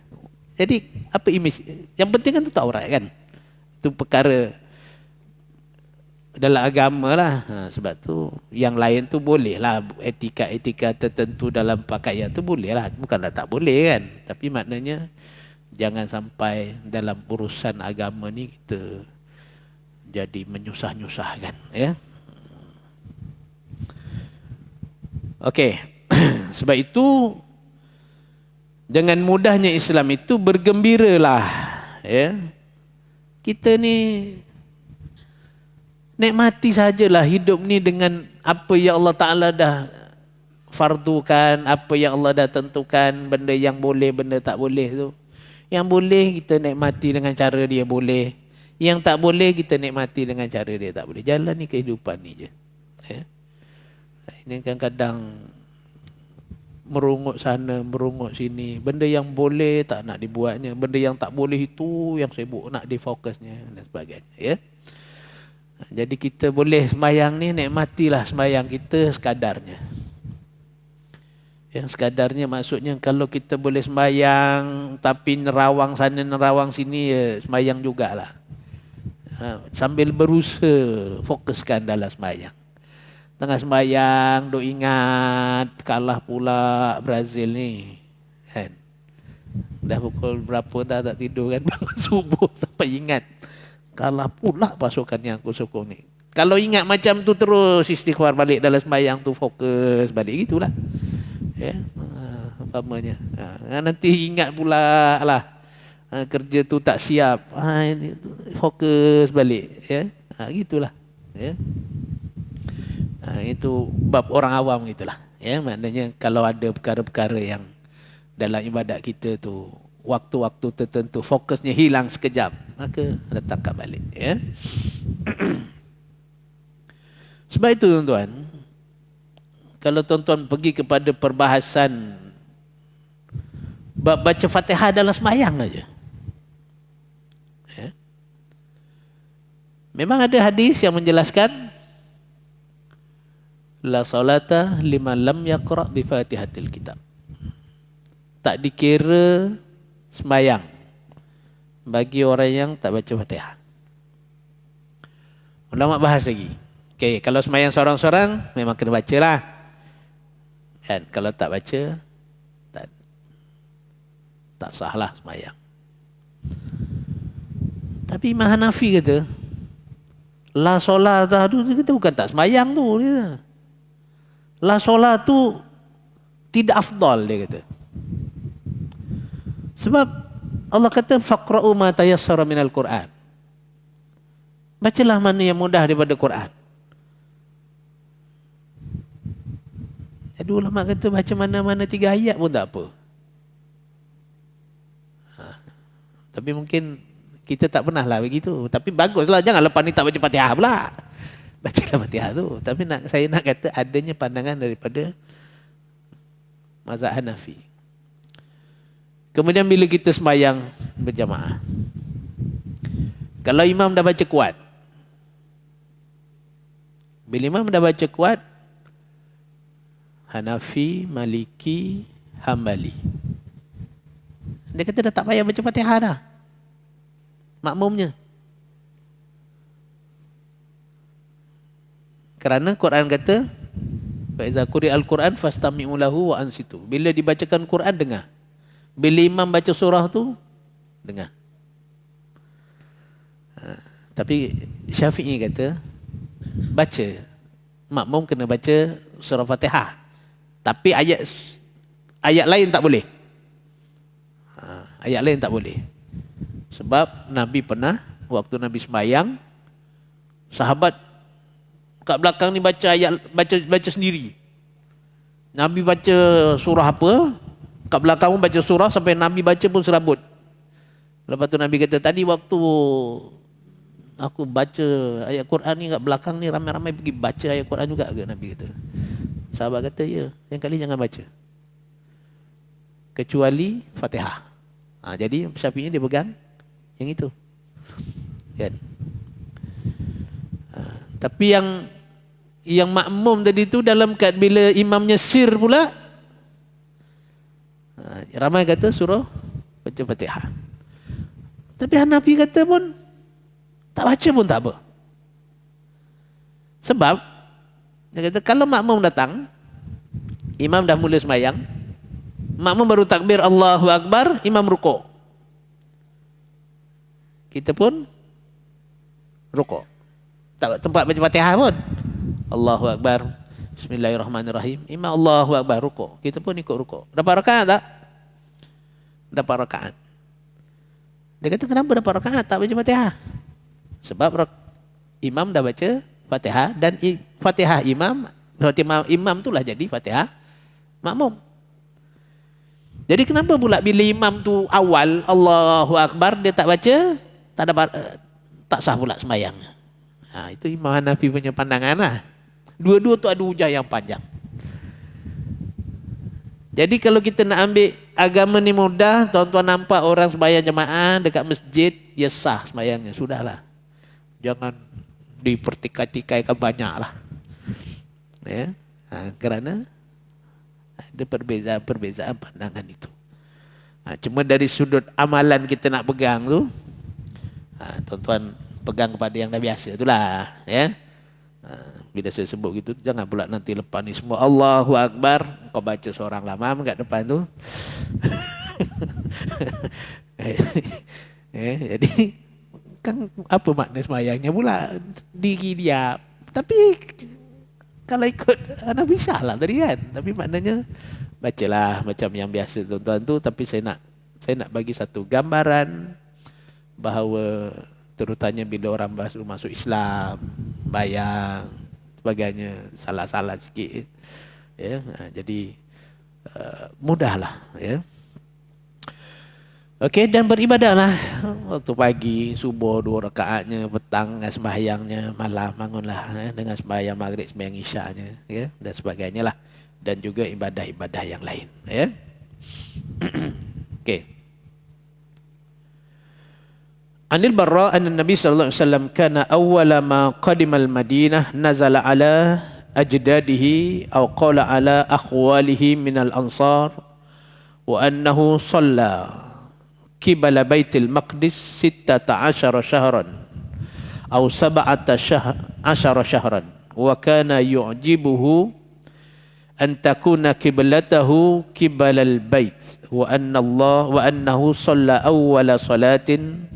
Jadi apa image? Yang penting kan tu aurat kan. Itu perkara dalam agama lah. Sebab tu yang lain tu boleh lah, etika tertentu dalam pakaian tu boleh lah. Bukanlah tak boleh kan. Tapi maknanya jangan sampai dalam urusan agama ni kita jadi menyusah-nyusahkan. Ya. Okey. Sebab itu dengan mudahnya Islam itu bergembiralah. Ya. Kita ni nikmati sajalah hidup ni dengan apa yang Allah Ta'ala dah fardukan, apa yang Allah dah tentukan, benda yang boleh, benda tak boleh tu. Yang boleh kita nikmati dengan cara dia boleh. Yang tak boleh kita nikmati dengan cara dia tak boleh. Jalan ni kehidupan ni je. Ya. Ini kadang-kadang merungut sana, merungut sini. Benda yang boleh tak nak dibuatnya. Benda yang tak boleh itu yang sibuk nak difokusnya dan sebagainya. Ya. Jadi kita boleh sembahyang ni, nikmatilah sembahyang kita sekadarnya. Yang sekadarnya maksudnya kalau kita boleh sembahyang tapi nerawang sana, nerawang sini, ya sembahyang jugalah. Sambil berusaha fokuskan dalam sembahyang. Tengah sembahyang, duk ingat kalah pula Brazil ni. Kan? Dah pukul berapa tak tidur kan, bangun subuh sampai ingat. Kalah pula pasukan yang aku sokong ni. Kalau ingat macam tu terus istighfar balik dalam sembahyang tu, fokus balik gitulah. Ya. Umpamanya. Nanti ingat pula lah. Kerja tu tak siap. Fokus balik. Ya. Gitulah. Ya. Itu bab orang awam gitulah. Ya, maknanya kalau ada perkara-perkara yang dalam ibadat kita tu waktu-waktu tertentu fokusnya hilang sekejap, maka letakkan balik. Ya. Sebab itu tuan-tuan, kalau tuan-tuan pergi kepada perbahasan bab baca Fatihah dalam sembahyang aja. Ya. Memang ada hadis yang menjelaskan La salata liman lam yaqra' bi Fatihatil Kitab. Tak dikira sembahyang bagi orang yang tak baca Fatihah. Ulama bahas lagi. Okey, kalau sembahyang seorang-seorang memang kena bacalah. Kan, kalau tak baca tak sahlah sembahyang. Tapi Imam Hanafi kata, la solat tu kita bukan tak sembahyang tu dia. La solat tu tidak afdal dia kata. Sebab Allah kata faqra'u ma tayassara minal Quran. Bacalah mana yang mudah daripada Quran. Jadi ulama kata baca mana-mana 3 ayat pun tak apa. Tapi mungkin kita tak pernah lah begitu. Tapi baguslah, jangan lepas ni tak baca Fatihah pula. Bacalah Fatihah tu. Tapi saya nak kata adanya pandangan daripada mazhab Hanafi. Kemudian bila kita sembahyang berjamaah, kalau imam dah baca kuat, bila imam dah baca kuat, Hanafi, Maliki, Hambali, dia kata dah tak payah baca Fatihah dah, makmumnya. Kerana Quran kata, fa iza quri'al Quran fastami'u lahu wa ansitu. Bila dibacakan Quran, dengar. Bila imam baca surah tu, dengar. Tapi Syafi'i kata, baca. Makmum kena baca surah Fatihah. Tapi ayat lain tak boleh. Ayat lain tak boleh. Sebab Nabi pernah, waktu Nabi sembahyang, sahabat kat belakang ni baca sendiri. Nabi baca surah apa, kat belakang pun baca surah sampai Nabi baca pun serabut. Lepas tu Nabi kata, tadi waktu aku baca ayat Quran ni kat belakang ni ramai-ramai pergi baca ayat Quran juga ke? Nabi kata. Sahabat kata, ya, yang kali jangan baca. Kecuali Fatihah. Jadi Syafi'i dia pegang yang itu. Kan? Tapi yang makmum tadi tu dalam bila imamnya sir pula, ramai kata suruh baca Fatihah. Tapi Hanafi kata pun tak baca pun tak apa. Sebab dia kata kalau makmum datang, imam dah mula sembahyang, makmum baru takbir Allahu Akbar, imam rukuk, kita pun rukuk. Tak tempat baca Fatihah pun. Allahu Akbar, Bismillahirrahmanirrahim, imam Allahu Akbar, rukuk, kita pun ikut rukuk. Dapat rakaat tak? Dapat rakaat. Dia kata kenapa dapat rakaat tak baca Fatihah? Sebab imam dah baca Fatihah dan Fatihah imam itulah jadi Fatihah makmum. Jadi kenapa pula bila imam tu awal Allahu Akbar dia tak baca, tak sah pula sembahyangnya. Itu Imam Hanafi punya pandangan lah. Dua-dua tu ada hujah yang panjang. Jadi kalau kita nak ambil agama ni mudah, tuan-tuan nampak orang sembahyang jemaah dekat masjid, ya sah sembahyangnya, sudahlah. Jangan dipertikai-tikaikan banyak lah. Ya? Kerana ada perbezaan pandangan itu. Cuma dari sudut amalan kita nak pegang tu, tuan-tuan pegang kepada yang dah biasa itulah. Ya? Bila saya sebut gitu, jangan pula nanti lepas ni semua Allahu Akbar, kau baca seorang lama kat depan tu. Jadi kan apa makna sembahyangnya pula? Diri dia. Tapi kalau ikut Nabi Syah lah tadi kan. Tapi maknanya bacalah macam yang biasa tuan-tuan tu. Tapi saya nak bagi satu gambaran bahawa terutamanya bila orang baru masuk Islam, bayang sebagainya, salah-salah sikit, ya, jadi mudahlah, ya. Okey, dan beribadahlah waktu pagi subuh 2 rakaatnya, petang sembahyangnya, malam bangunlah dengan sembahyang maghrib, sembahyang isyaknya, ya, dan sebagainya lah, dan juga ibadah-ibadah yang lain, ya. Okey. Anil Barra anna Nabi sallallahu alaihi wasallam kana awwala ma qadima al-Madinah nazala ala ajdadihi aw qala ala akhwalihi minal ansar wa annahu shalla qibala baitil maqdis 16 syahran aw 17 syahran wa kana yu'jibuhu an takuna qiblatahu qibalal bait wa annahu shalla awwala salatin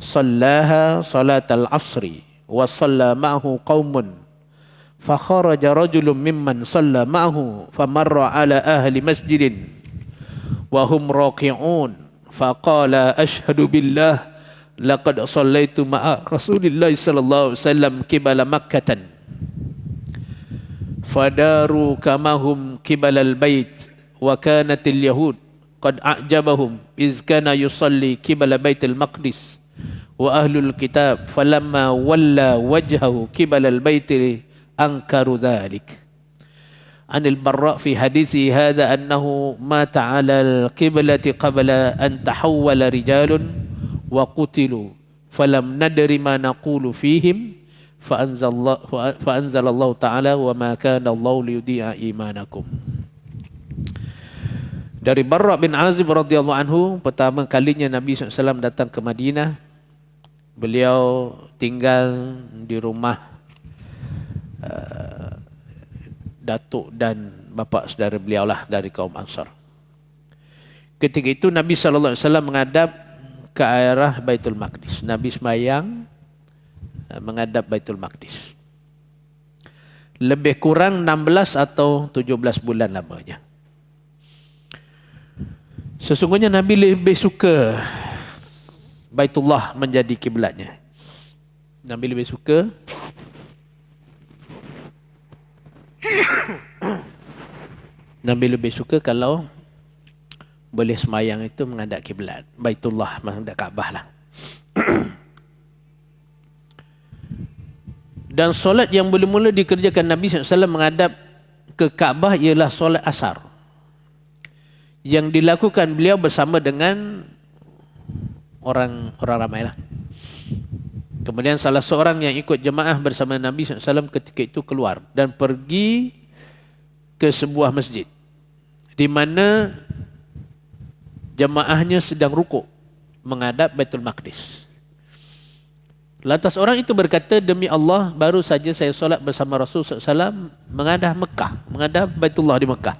sallaha salatal asri wa shalla ma'ahu qaumun fa kharaja rajulun mimman shalla ma'ahu famarra ala ahli masjidin wa hum raqi'un faqala ashhadu billah laqad shallaitu ma'a Rasulillah sallallahu alaihi wasallam qibala Makkah fadaru kamahum qibalal bait wa kanatil yahud qad a'jabahum iz kana yusalli qibala baitil maqdis wa ahlul kitab falamma walla wajhahu qibalal baiti ankaru dhalik. Anil Barra fi hadisi hadha annahu mata ala al-qiblati qabla an tahawwala rijalun wa qutilu falam nadri ma naqulu fihim fa'anzalallahu ta'ala wa ma kana Allah liyudhi'a imanakum. Dari Barra bin Azib radhiyallahu anhu, pertama kalinya Nabi SAW datang ke Madinah, beliau tinggal di rumah datuk dan bapa saudara beliau lah dari kaum Ansar. Ketika itu Nabi SAW menghadap ke arah Baitul Maqdis. Nabi sembahyang menghadap Baitul Maqdis. Lebih kurang 16 atau 17 bulan lamanya. Sesungguhnya Nabi lebih suka Baitullah menjadi kiblatnya. Nabi lebih suka kalau boleh semayang itu menghadap kiblat Baitullah, menghadap Kaabah lah. Dan solat yang mula-mula dikerjakan Nabi SAW menghadap ke Kaabah ialah solat asar, yang dilakukan beliau bersama dengan orang ramai lah. Kemudian salah seorang yang ikut jemaah bersama Nabi SAW ketika itu keluar dan pergi ke sebuah masjid di mana jemaahnya sedang rukuk menghadap Baitul Maqdis. Lantas orang itu berkata, demi Allah, baru saja saya solat bersama Rasul SAW menghadap Mekah, menghadap Baitullah di Mekah.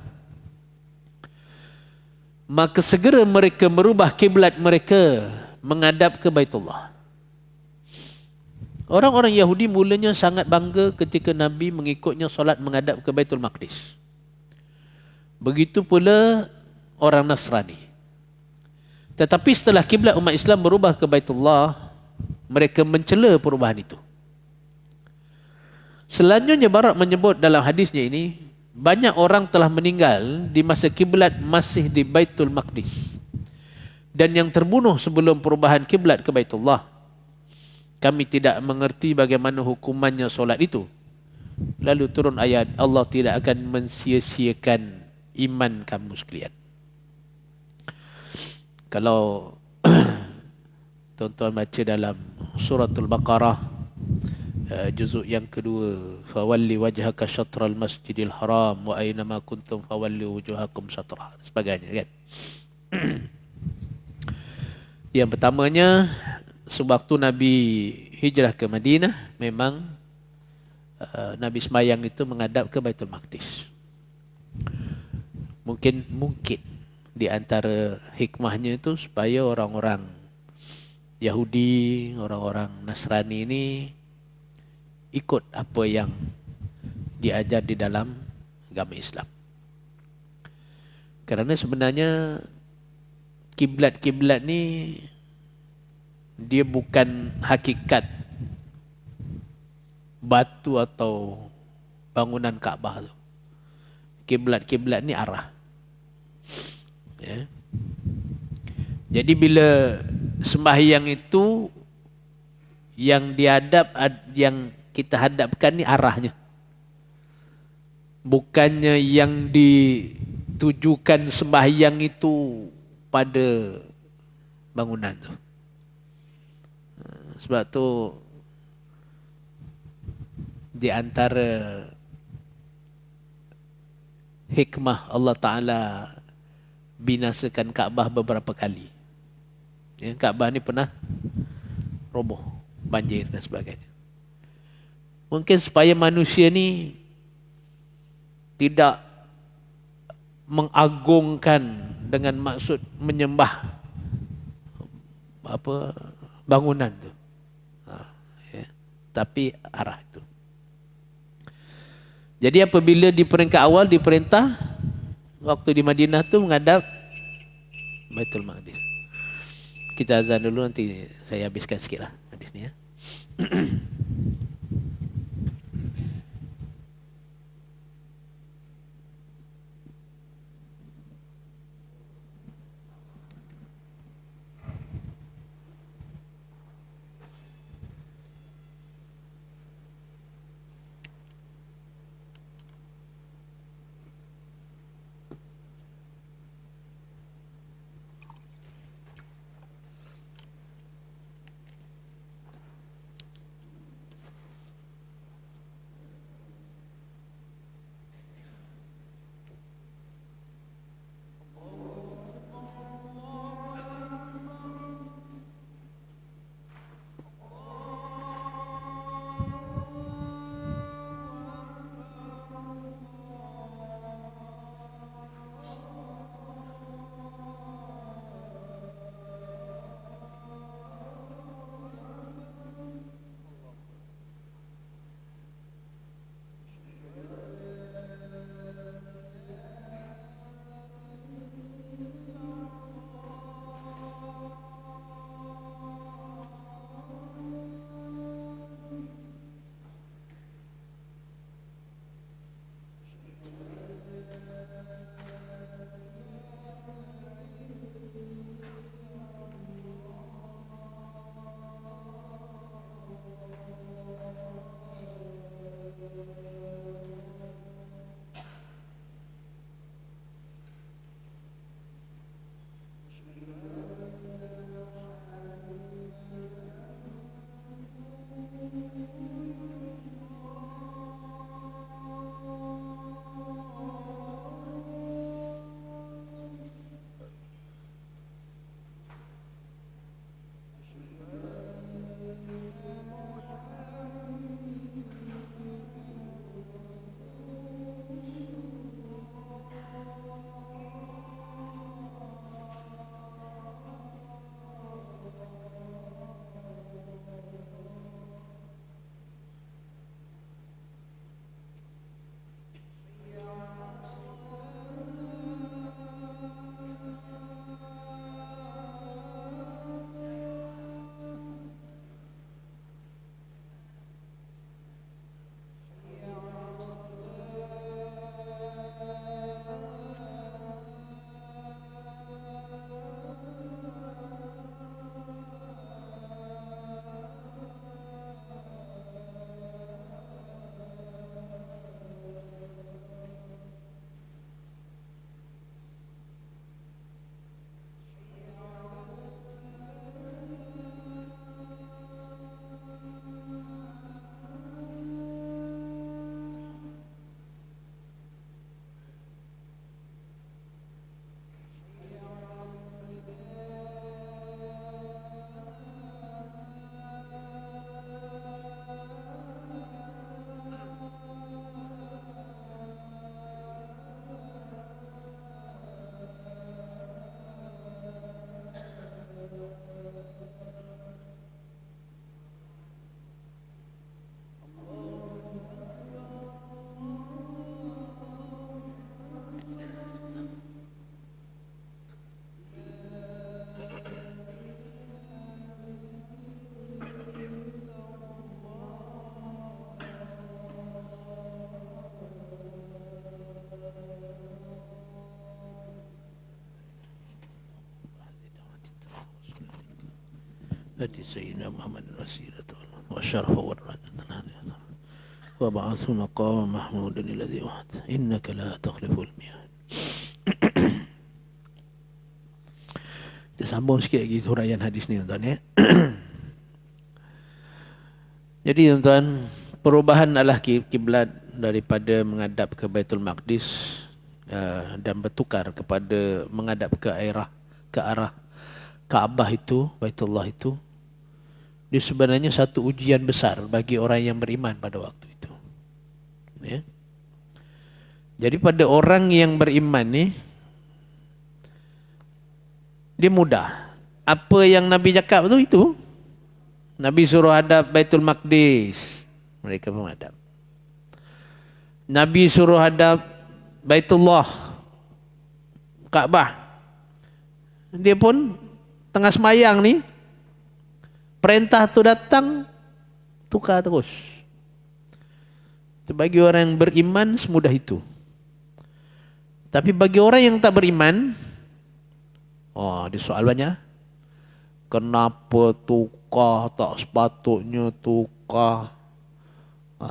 Maka segera mereka merubah kiblat mereka menghadap ke Baitullah. Orang-orang Yahudi mulanya sangat bangga ketika Nabi mengikutnya solat menghadap ke Baitul Maqdis. Begitu pula orang Nasrani. Tetapi setelah kiblat umat Islam berubah ke Baitullah, mereka mencela perubahan itu. Selanjutnya Barak menyebut dalam hadisnya ini, banyak orang telah meninggal di masa kiblat masih di Baitul Maqdis, dan yang terbunuh sebelum perubahan kiblat ke Baitullah. Kami tidak mengerti bagaimana hukumannya solat itu. Lalu turun ayat, Allah tidak akan mensia-siakan iman kamu sekalian. Kalau tuan-tuan baca dalam suratul Baqarah juzuk yang kedua, fawalli wajhaka syatral masjidil haram wa aynama kuntum fawalli wujuhakum syatra, sebagainya kan. Yang pertamanya, sewaktu Nabi hijrah ke Madinah, memang Nabi sembahyang itu menghadap ke Baitul Maqdis. Mungkin di antara hikmahnya itu supaya orang-orang Yahudi, orang-orang Nasrani ini ikut apa yang diajar di dalam agama Islam. Kerana sebenarnya kiblat-kiblat ni dia bukan hakikat batu atau bangunan Kaabah tu. Kiblat-kiblat ni arah. Ya. Jadi bila sembahyang itu yang yang kita hadapkan ni arahnya. Bukannya yang ditujukan sembahyang itu pada bangunan tu. Sebab tu di antara hikmah Allah Ta'ala binasakan Kaabah beberapa kali. Ya, Kaabah ni pernah roboh, banjir dan sebagainya. Mungkin supaya manusia ni tidak mengagungkan dengan maksud menyembah apa bangunan tu. Ya. Tapi arah itu. Jadi apabila di peringkat awal diperintah waktu di Madinah tu menghadap Baitul Maqdis. Kita azan dulu, nanti saya habiskan sikit lah hadis ni ya. آتي سيدنا محمد الوسيلة والشرف والرجاء وابعثه مقاما محمودا الذي وعدته إنك لا تخلف الميعاد. Kita sambung sikit lagi huraian hadis ni tuan-tuan ya. Jadi tuan-tuan, perubahan arah kiblat daripada menghadap ke Baitul Maqdis dan bertukar kepada menghadap ke arah Kaabah itu, Baitullah itu, dia sebenarnya satu ujian besar bagi orang yang beriman pada waktu itu. Ya. Jadi pada orang yang beriman ni, dia mudah. Apa yang Nabi cakap tu itu. Nabi suruh hadap Baitul Maqdis, mereka menghadap. Nabi suruh hadap Baitullah, Kaabah. Dia pun tengah semayang ni, perintah tu datang, tukar terus. Bagi orang yang beriman semudah itu. Tapi bagi orang yang tak beriman, ada soal banyak. Kenapa tukar, tak sepatutnya tukar.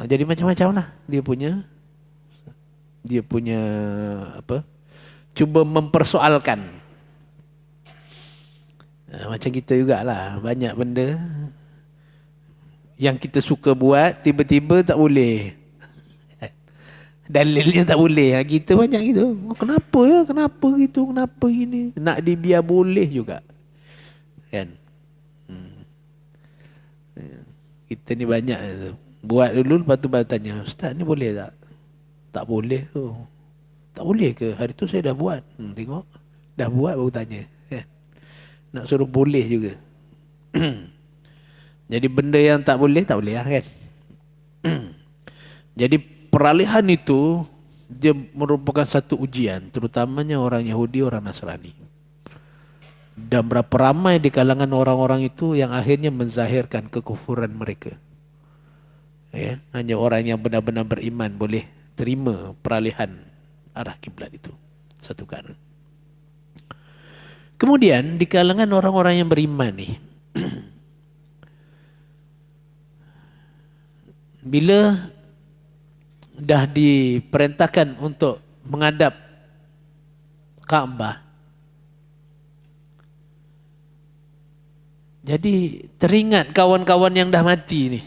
Jadi macam-macam lah dia punya apa? Cuba mempersoalkan. Macam kita jugalah, banyak benda yang kita suka buat tiba-tiba tak boleh. Dalilnya tak boleh. Kita banyak gitu. Kenapa ya? Kenapa gitu? Kenapa gini? Nak dibiar boleh juga. Kan? Kita ni banyak buat dulu, lepas tu baru tanya, Ustaz ni boleh tak? Tak boleh tu. Tak boleh ke? Hari tu saya dah buat. Tengok. Dah buat baru tanya. Kan? Nak suruh boleh juga. Jadi benda yang tak boleh lah kan. Jadi peralihan itu dia merupakan satu ujian, terutamanya orang Yahudi, orang Nasrani. Dan berapa ramai di kalangan orang-orang itu yang akhirnya menzahirkan kekufuran mereka. Ya, hanya orang yang benar-benar beriman boleh terima peralihan arah kiblat itu. Satu cara. Kemudian di kalangan orang-orang yang beriman ni, bila dah diperintahkan untuk menghadap Kaabah, jadi teringat kawan-kawan yang dah mati ni,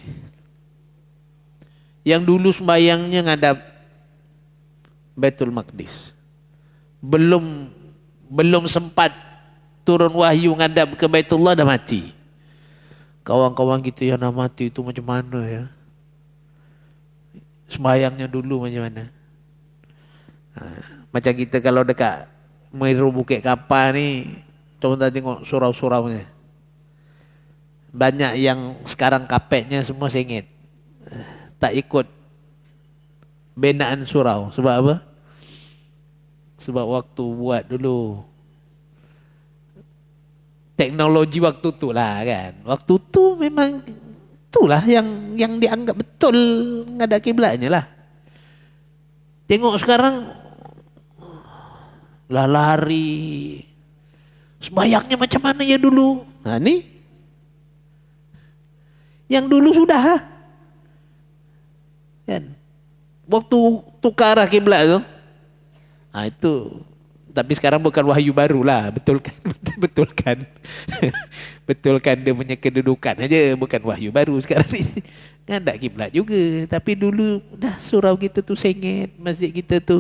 yang dulu sembayangnya ngadap Baitul Maqdis, belum sempat turun wahyu ngadap ke Baitullah dah mati. Kawan-kawan kita yang dah mati itu macam mana ya? Sembayangnya dulu macam mana? Macam kita kalau dekat Meru Bukit Kapar ni, coba tengok surau-suraunya. Banyak yang sekarang kapetnya semua sengit. Tak ikut benaan surau. Sebab apa? Sebab waktu buat dulu, teknologi waktu tu lah kan. Waktu tu memang itulah yang dianggap betul ngadap kiblatnya lah. Tengok sekarang lah lari. Sembayangnya macam mana ya dulu? Ni yang dulu sudah kan. Waktu tukar arah kiblat tu. Itu. Tapi sekarang bukan wahyu baru lah. Betulkan. Betulkan. Betulkan dia punya kedudukan aja. Bukan wahyu baru sekarang ni. Ngadap kiblat juga. Tapi dulu dah surau kita tu sengit. Masjid kita tu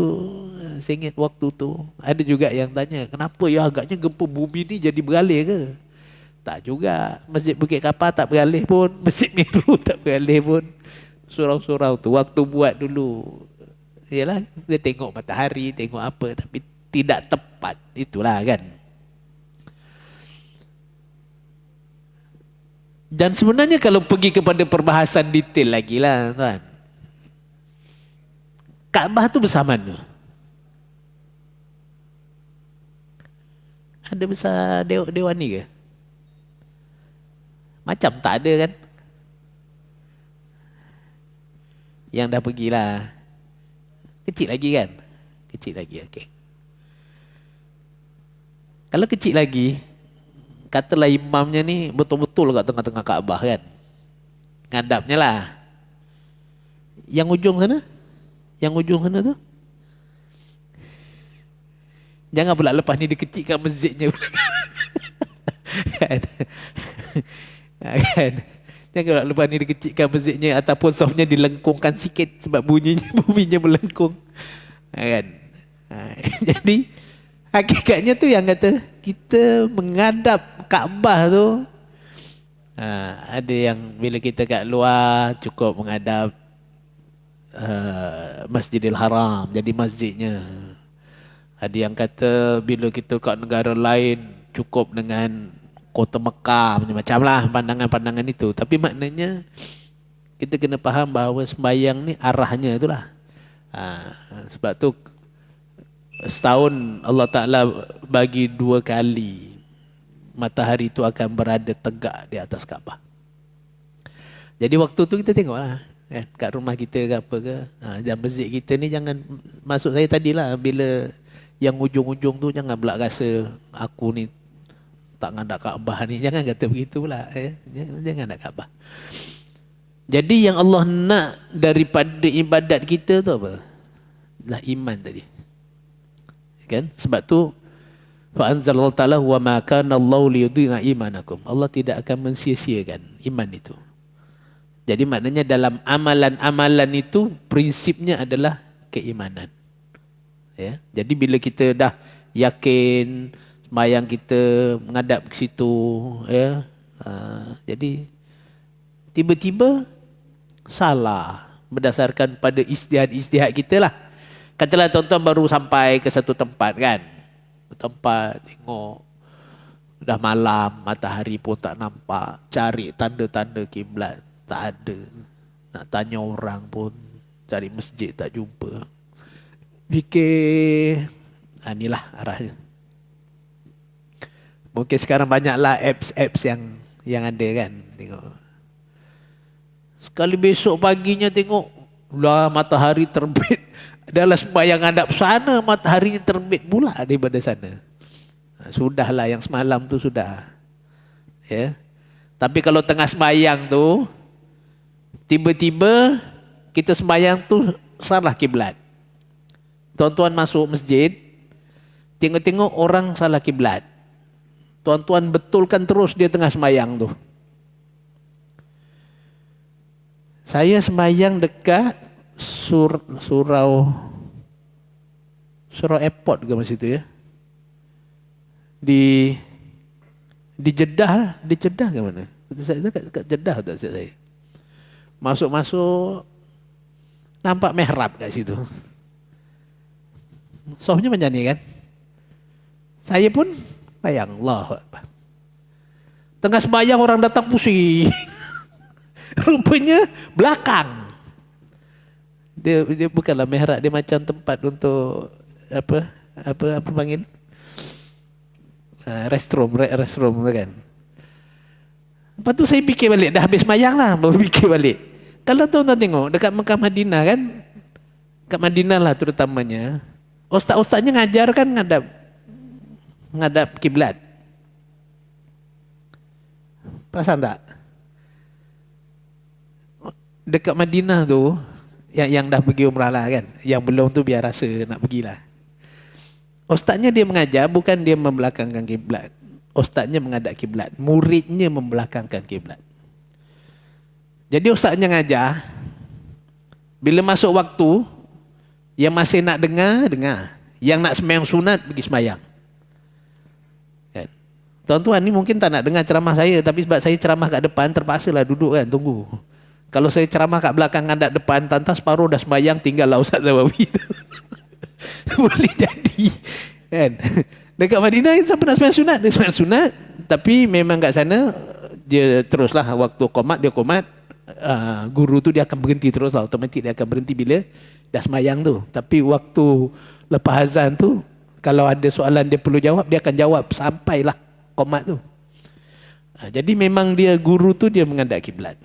sengit waktu tu. Ada juga yang tanya, kenapa ya agaknya gempa bumi ni jadi beralih ke? Tak juga. Masjid Bukit Kapar tak beralih pun. Masjid Meru tak beralih pun. Surau-surau tu waktu buat dulu, yalah, dia tengok matahari, tengok apa, tapi tidak tepat. Itulah kan. Dan sebenarnya kalau pergi kepada perbahasan detail lagi lah tuan, Kaabah tu besar mana? Ada besar dewan ni ke? Macam tak ada kan? Yang dah pergilah. Kecil lagi kan? Kecil lagi, okey. Kalau kecil lagi, katalah imamnya ni betul-betul kat tengah-tengah Kaabah kan? Ngadapnya lah. Yang ujung sana? Yang ujung sana tu? Jangan pula lepas ni dikecilkan masjidnya pula. Kan? Jangan pula lepas ni dikecilkan masjidnya ataupun softnya dilengkungkan sikit sebab buminya melengkung. Kan? Jadi hakikatnya tu yang kata kita menghadap Kaabah tu, ada yang bila kita kat luar cukup menghadap Masjidil Haram, jadi masjidnya. Ada yang kata bila kita kat negara lain cukup dengan kota Mekah, macam-macam lah pandangan-pandangan itu. Tapi maknanya kita kena faham bahawa sembahyang ni arahnya itulah. Sebab tu setahun Allah Ta'ala bagi 2 kali matahari itu akan berada tegak di atas Kaabah. Jadi waktu tu kita tengoklah kan, kat rumah kita ke apa ke, dan masjid kita ni jangan, maksud saya tadilah, bila yang ujung-ujung tu jangan pula rasa aku ni tak ngadap Kaabah ni, jangan kata begitu pula, jangan nak Kaabah. Jadi yang Allah nak daripada ibadat kita tu apa? Lah iman tadi. Kan? Sebab tu fa anzalallahu ta'ala wa ma kana Allahu liyudhi'a imanakum. Allah tidak akan mensia-siakan iman itu. Jadi maknanya dalam amalan-amalan itu prinsipnya adalah keimanan. Ya. Jadi bila kita dah yakin sembahyang kita menghadap ke situ, ya. Jadi tiba-tiba salah berdasarkan pada ijtihad kita lah. Katalah tuan-tuan baru sampai ke satu tempat kan. Tempat tengok dah malam, matahari pun tak nampak, cari tanda-tanda kiblat tak ada. Nak tanya orang pun cari masjid tak jumpa. Fikir inilah arahnya. Mungkin sekarang banyaklah apps yang ada kan. Tengok. Sekali besok paginya tengok lah matahari terbit. Dalam sembahyang hadap sana, matahari terbit pula daripada sana. Sudahlah yang semalam tu sudah. Ya. Tapi kalau tengah sembahyang tu, tiba-tiba kita sembahyang tu salah kiblat. Tuan-tuan masuk masjid, tengok-tengok orang salah kiblat. Tuan-tuan betulkan terus dia tengah sembahyang tu. Saya sembahyang dekat surau airport ke masa itu ya. Di Jeddah lah, di Jeddah ke mana? Saya kat Jeddah tak saya. Masuk nampak mihrab kat situ. Sohnya macam ni kan. Saya pun bayang Allah. Tengah sembahyang orang datang pusing. Rupanya belakang. Dia bukanlah mihrab, dia macam tempat untuk apa panggil? Restroom tu kan. Lepas tu saya fikir balik, dah habis sembahyang lah, baru fikir balik. Kalau tuan-tuan tengok dekat Mekah Madinah kan, kat Madinah lah terutamanya, ustaz-ustaznya ngajar kan ngadap kiblat. Perasan tak? Dekat Madinah tu, yang dah pergi umrah lah kan, yang belum tu biar rasa nak pergilah. Ustaznya dia mengajar, bukan dia membelakangkan kiblat. Ustaznya menghadap kiblat, muridnya membelakangkan kiblat. Jadi ustaznya ngajar, bila masuk waktu, yang masih nak dengar, yang nak sembahyang sunat, pergi sembahyang. Kan? Tuan-tuan ni mungkin tak nak dengar ceramah saya, tapi sebab saya ceramah kat depan, terpaksalah duduk kan, tunggu. Kalau saya ceramah kat belakang ngadap depan, tantas separuh dah sembahyang, tinggallah Ustaz Zawawi tu. Boleh jadi. Kan? Dekat Madinah, siapa nak sembahyang sunat? Dia sembahyang sunat, tapi memang kat sana, dia teruslah waktu qomat, dia qomat, guru tu dia akan berhenti teruslah, automatik dia akan berhenti bila dah sembahyang tu. Tapi waktu lepas azan tu, kalau ada soalan dia perlu jawab, dia akan jawab sampailah qomat tu. Jadi memang dia, guru tu dia menghadap kiblat.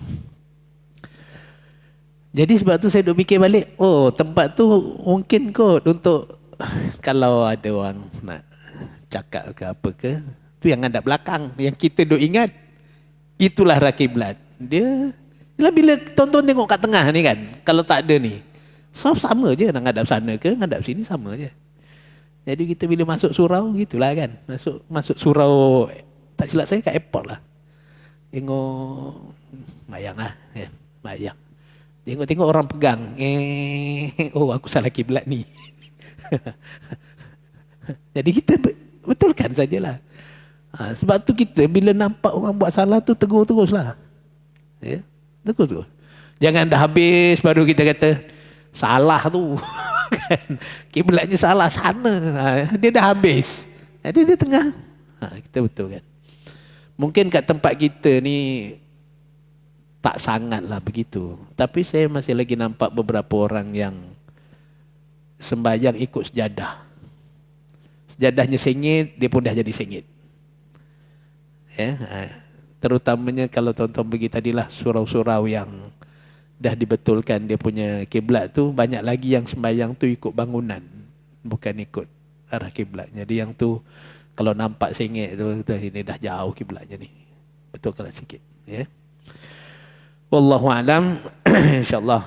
Jadi sebab tu saya duk fikir balik, oh tempat tu mungkin kot untuk kalau ada orang nak cakap ke apa ke, tu yang ngadap belakang, yang kita duk ingat, itulah arah kiblat. Dia, bila tonton tengok kat tengah ni kan, kalau tak ada ni, sama je nak ngadap sana ke, ngadap sini sama je. Jadi kita bila masuk surau, gitulah kan, masuk surau, tak silap saya kat airport lah. Tengok, bayang lah kan, bayang. Tengok-tengok orang pegang. Oh aku salah kiblat ni. Jadi kita betulkan sajalah. Sebab tu kita bila nampak orang buat salah tu tegur teruslah. Ya, tegur terus. Jangan dah habis baru kita kata salah tu. Kan? Kiblatnya salah sana. Dia dah habis. Jadi dia tengah. Kita betul kan. Mungkin kat tempat kita ni tak sangatlah begitu. Tapi saya masih lagi nampak beberapa orang yang sembahyang ikut sejadah. Sejadahnya sengit, dia pun dah jadi sengit. Ya, terutamanya kalau tuan-tuan pergi tadilah surau-surau yang dah dibetulkan dia punya kiblat tu, banyak lagi yang sembahyang tu ikut bangunan, bukan ikut arah kiblat. Jadi yang tu kalau nampak sengit tu, ini dah jauh kiblatnya ni. Betulkan sikit, ya. Wallahu alam. Insyaallah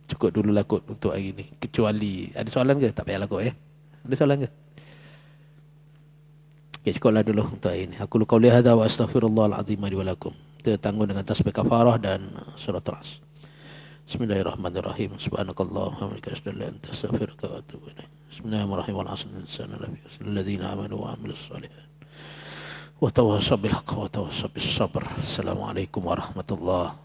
cukup dulu lah kot untuk hari ni. Kecuali ada soalan ke? Tak payahlah kot ya. Ada soalan ke? Okay, cukuplah dulu untuk hari ini. Aku qauli hadza wa astaghfirullahal azim li wa lakum. Kita tanggung dengan tasbih kafarah dan surat As. Bismillahirrahmanirrahim. Subhanakallahumma wa bihamdika asyhadu an la ilaha illa anta astaghfiruka wa atubu ilaik. Bismillahirrahmanirrahim. Wal 'asri innal insana lafi khusr. Alladzina amanu wa 'amilus shalihat wa tawassaw bil haqqi wa tawassaw bis sabr. Assalamualaikum warahmatullahi